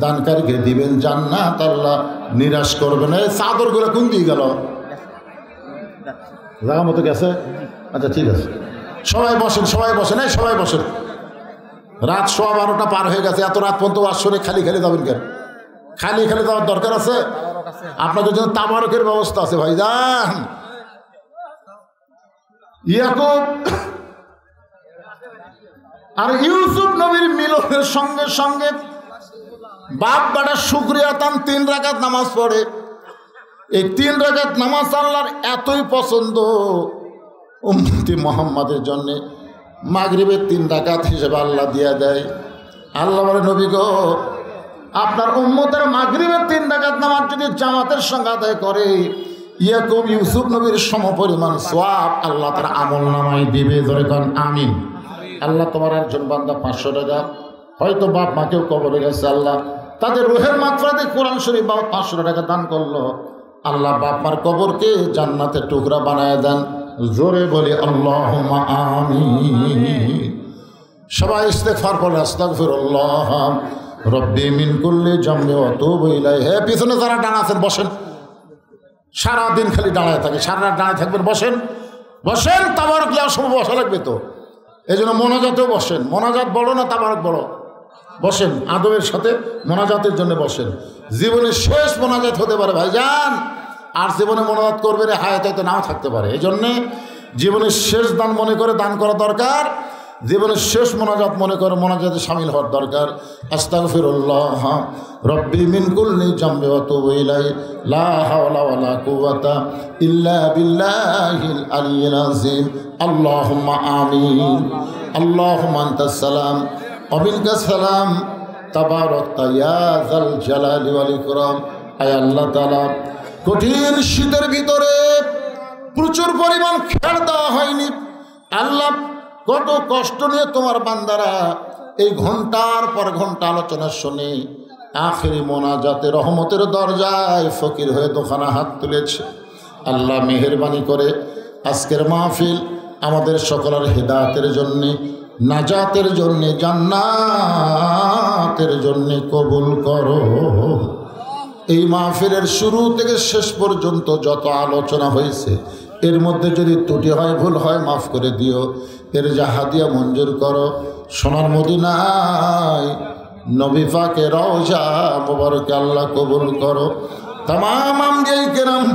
দানকারীকে দিবেন জান্নাত, আল্লাহ নিরাশ করবেন। এই চাদরগুলো কোন দিয়ে গেল? জায়গা মতো গেছে? আচ্ছা ঠিক আছে, সবাই বসেন, সবাই বসেন, এই সবাই বসেন। রাত 12:15 পার হয়ে গেছে, এত রাত পর্যন্ত আসরে খালি খালি যাবেন কেন? খালি খালি যাওয়ার দরকার আছে? আপনাদের জন্য তাবারকের ব্যবস্থা আছে ভাইজান। ইয়াকুব আর ইউসুফ নবীর মিলনের সঙ্গে সঙ্গে বাপ বেটা শুকরিয়া তান 3 রাকাত নামাজ পড়ে। এই 3 রাকাত নামাজ আল্লাহর এতই পছন্দ, উম্মতি মুহাম্মাদের জন্যে মাগরিবের 3 রাকাত হিসেবে আল্লাহ দিয়া দেয়। আল্লাহ বলে, নবী গো, আপনার উম্মতের মাগরিবের 3 রাকাত নামাজ যদি জামাতের সঙ্গে আদায় করে, ইয়াকুব ইউসুফ নবীর সমপরিমাণ সওয়াব আল্লাহ তার আমল নামায় দিবে। ধরে কন আমিন। আল্লাহ তোমার একজন বান্দা 500 টাকা, হয়তো বাপ মাকেও কবরে গেছে, আল্লাহ তাদের রুহের মাগফিরাতে কোরআন শরীফ বাবদ 500 টাকা দান করলো। আল্লাহ বাপ মার কবরকে জান্নাতের টুকরা বানায় দেন। জোরে বলি আল্লাহুম্মা আমিন। সবাই ইস্তেগফার পড়ে, আস্তাগফিরুল্লাহ রব্বি মিন কুল্লি জামবি ওয়া তুবু ইলাইহি। হে পিছনে যারা দাঁড়া আছেন বসেন, সারাদিন খালি দাঁড়ায় থাকে, সারা রাত দাঁড়ায় থাকবেন, বসেন বসেন। তাবারক দেওয়ার সময় বসা লাগবে তো, এই জন্য মোনাজাতেও বসেন। মোনাজাত বড় না তাবারক বড়? বসেন, আদবের সাথে মোনাজাতের জন্য বসেন। জীবনের শেষ মোনাজাত হতে পারে ভাইজান, আর জীবনে মোনাজাত করবে রে হায়াত হয়তো নাও থাকতে পারে। এই জন্যে জীবনের শেষ দান মনে করে দান করা দরকার, জীবনের শেষ মোনাজাত মনে করে মোনাজাতে শামিল হওয়ার দরকার। আস্তাগফিরুল্লাহ রব্বি মিন কুল্লি জামবি ওয়া তুবু ইলাইহি লা হাওলা ওয়ালা কুওয়াতা ইল্লা বিল্লাহিল আলিয়্যিল আযীম। আল্লাহুম্মা আমিন। আল্লাহুম্মা আনতাস সালাম ওয়া মিনকাস সালাম তাবারাকতা ইয়া যাল জালালি ওয়াল ইকরাম। আয় আল্লাহ তাআলা, কঠিন শীতের ভিতরে প্রচুর পরিমাণ খেয়ে দেওয়া হয়নি। আল্লাহ কত কষ্ট নিয়ে তোমার বান্দারা এই ঘন্টার পর ঘন্টা আলোচনা শুনে আখেরি মোনাজাতে রহমতের দরজায় ফকির হয়ে দোকানা হাত তুলেছে। আল্লাহ মেহেরবানি করে আজকের মাহফিল আমাদের সকলের হেদায়েতের জন্যে, নাজাতের জন্যে, জান্নাতের জন্যে কবুল করো। এই মাহফিলের শুরু থেকে শেষ পর্যন্ত যত আলোচনা হয়েছে, এর মধ্যে যদি ত্রুটি হয়, ভুল হয়, মাফ করে দিও। এর যা হাদিয়া মঞ্জুর করো। সোনার মদিনায় নবী পাকে রওজা মুবারকে আল্লাহ কবুল করো। तमाम আম্বিয়ায়ে কেরাম,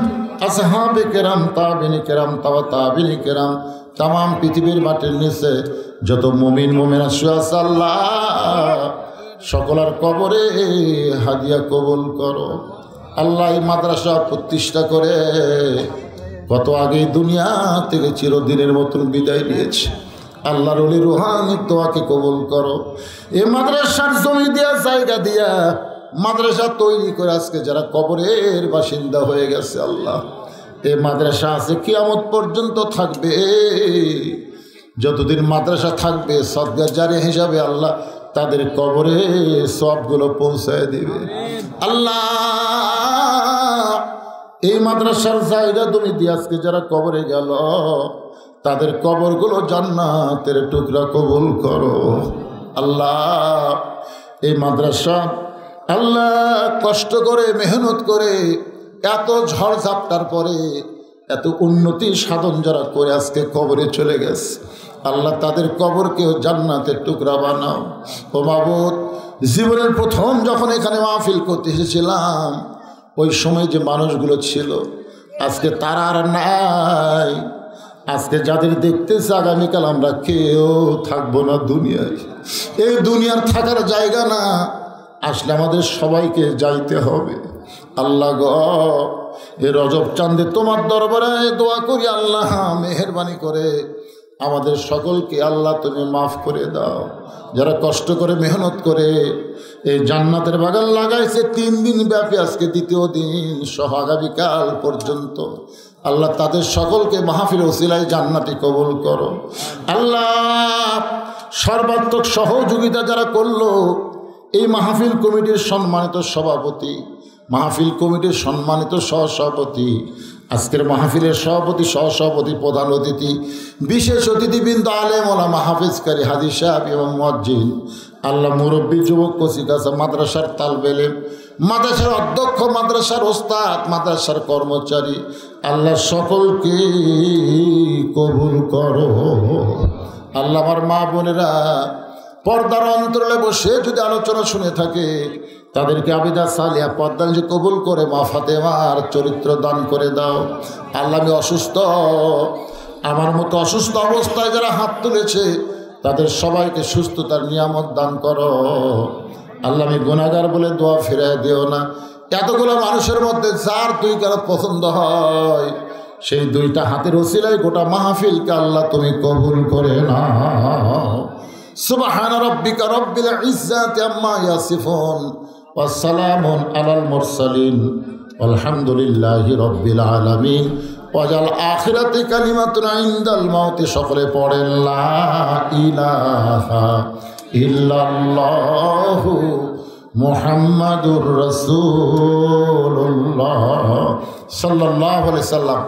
আসহাবে কেরাম, তাবিঈন কেরাম, তাবিঈন কেরাম, तमाम পৃথিবীর মাটির নিচে যত মুমিন মুমিনা শুয়ে আছে, আল্লাহ সকলের কবরে হাদিয়া কবুল করো। আল্লাহ এই মাদ্রাসা প্রতিষ্ঠা করে কত আগে দুনিয়া থেকে চিরদিনের মতন বিদায় নিয়েছে। আল্লাহর ওলি রুহানি তোয়াকে কবুল করো। এই মাদ্রাসার জমি দিয়া, জায়গা দিয়া মাদ্রাসা তৈরি করে আজকে যারা কবরের বাসিন্দা হয়ে গেছে, আল্লাহ এই মাদ্রাসা আছে কিয়ামত পর্যন্ত থাকবে। যতদিন মাদ্রাসা থাকবে সদকা জারি হিসাবে আল্লাহ তাদের কবরে সবগুলো পৌঁছায় দিবে। আল্লাহ এই মাদ্রাসার জায়গা তুমি দিয়ে আজকে যারা কবরে গেল, তাদের কবরগুলো জান্নাতের টুকরা কবুল করো। আল্লাহ এই মাদ্রাসা আল্লাহ কষ্ট করে মেহনত করে এত ঝড় ঝাপটার পরে এত উন্নতি সাধন যারা করে আজকে কবরে চলে গেছে, আল্লাহ তাদের কবরকেও জান্নাতের টুকরা বানাও। ও মাবুদ, জীবনের প্রথম যখন এখানে মাহফিল করতে এসেছিলাম ওই সময় যে মানুষগুলো ছিল আজকে তারা আর নাই। আজকে যাদের দেখতেছে আগামীকাল আমরা কেউ থাকবো না দুনিয়ায়। এই দুনিয়ার থাকার জায়গা না, আসলে আমাদের সবাইকে যাইতে হবে। আল্লাহ গো, এ রজব চাঁদে তোমার দরবারে দোয়া করি, আল্লাহ মেহেরবানি করে আমাদের সকলকে আল্লাহ তুমি মাফ করে দাও। যারা কষ্ট করে মেহনত করে এই জান্নাতের বাগান লাগাইছে 3 দিন ব্যাপী, আজকে 2য় দিন সহ আগামীকাল পর্যন্ত, আল্লাহ তাদের সকলকে মাহফিল ওসিলায় জান্নাতি কবুল করো। আল্লাহ সর্বাত্মক সহযোগিতা যারা করলো, এই মাহফিল কমিটির সম্মানিত সভাপতি, মাহফিল কমিটির সম্মানিত সহসভাপতি, আজকের মাহফিলের সভাপতি, সহসভাপতি, প্রধান অতিথি, বিশেষ অতিথিবৃন্দ, আলেম ওলামা, হাফেজকারী, হাদিস সাহেব এবং মুয়াজ্জিন, আল্লাহ মুরব্বী, যুবক, কচিকাঁচা, মাদ্রাসার তালবে ইলম, মাদ্রাসার অধ্যক্ষ, মাদ্রাসার ওস্তাদ, মাদ্রাসার কর্মচারী, আল্লাহ সকলকে কবুল করো। আল্লাহ আমার মা বোনেরা পর্দার অন্তরালে বসে যদি আলোচনা শুনে থাকে তাদেরকে আবিদা সালিয়া পর্দা যে কবুল করে মা ফাতেমার চরিত্র দান করে দাও। আল্লাহ আমি অসুস্থ, আমার মতো অসুস্থ অবস্থায় যারা হাত তুলেছে তাদের সবাইকে সুস্থতার নিয়ামত দান করো। আল্লাহ আমি গুনাহগার বলে দোয়া ফিরায় দিও না। এতগুলো মানুষের মধ্যে যার 2 কারাত পছন্দ হয় সেই 2টা হাতের ওসিলায় গোটা মাহফিলকে আল্লাহ তুমি কবুল করে নাও। সুবহান রাব্বিকা রাব্বিল ইজ্জাতি আম্মা ইয়াসিফুন ওয়া সালামুন আলাল মুরসালিন আলহামদুলিল্লাহি রাব্বিল আলামিন। ওয়াজাল আখিরাতি কালিমাতুন ইনদাল মাউতি। সকলে পড়েন লা ইলাহা ইল্লাল্লাহু মুহাম্মাদুর রাসূলুল্লাহ সাল্লাল্লাহু আলাইহি সাল্লাম।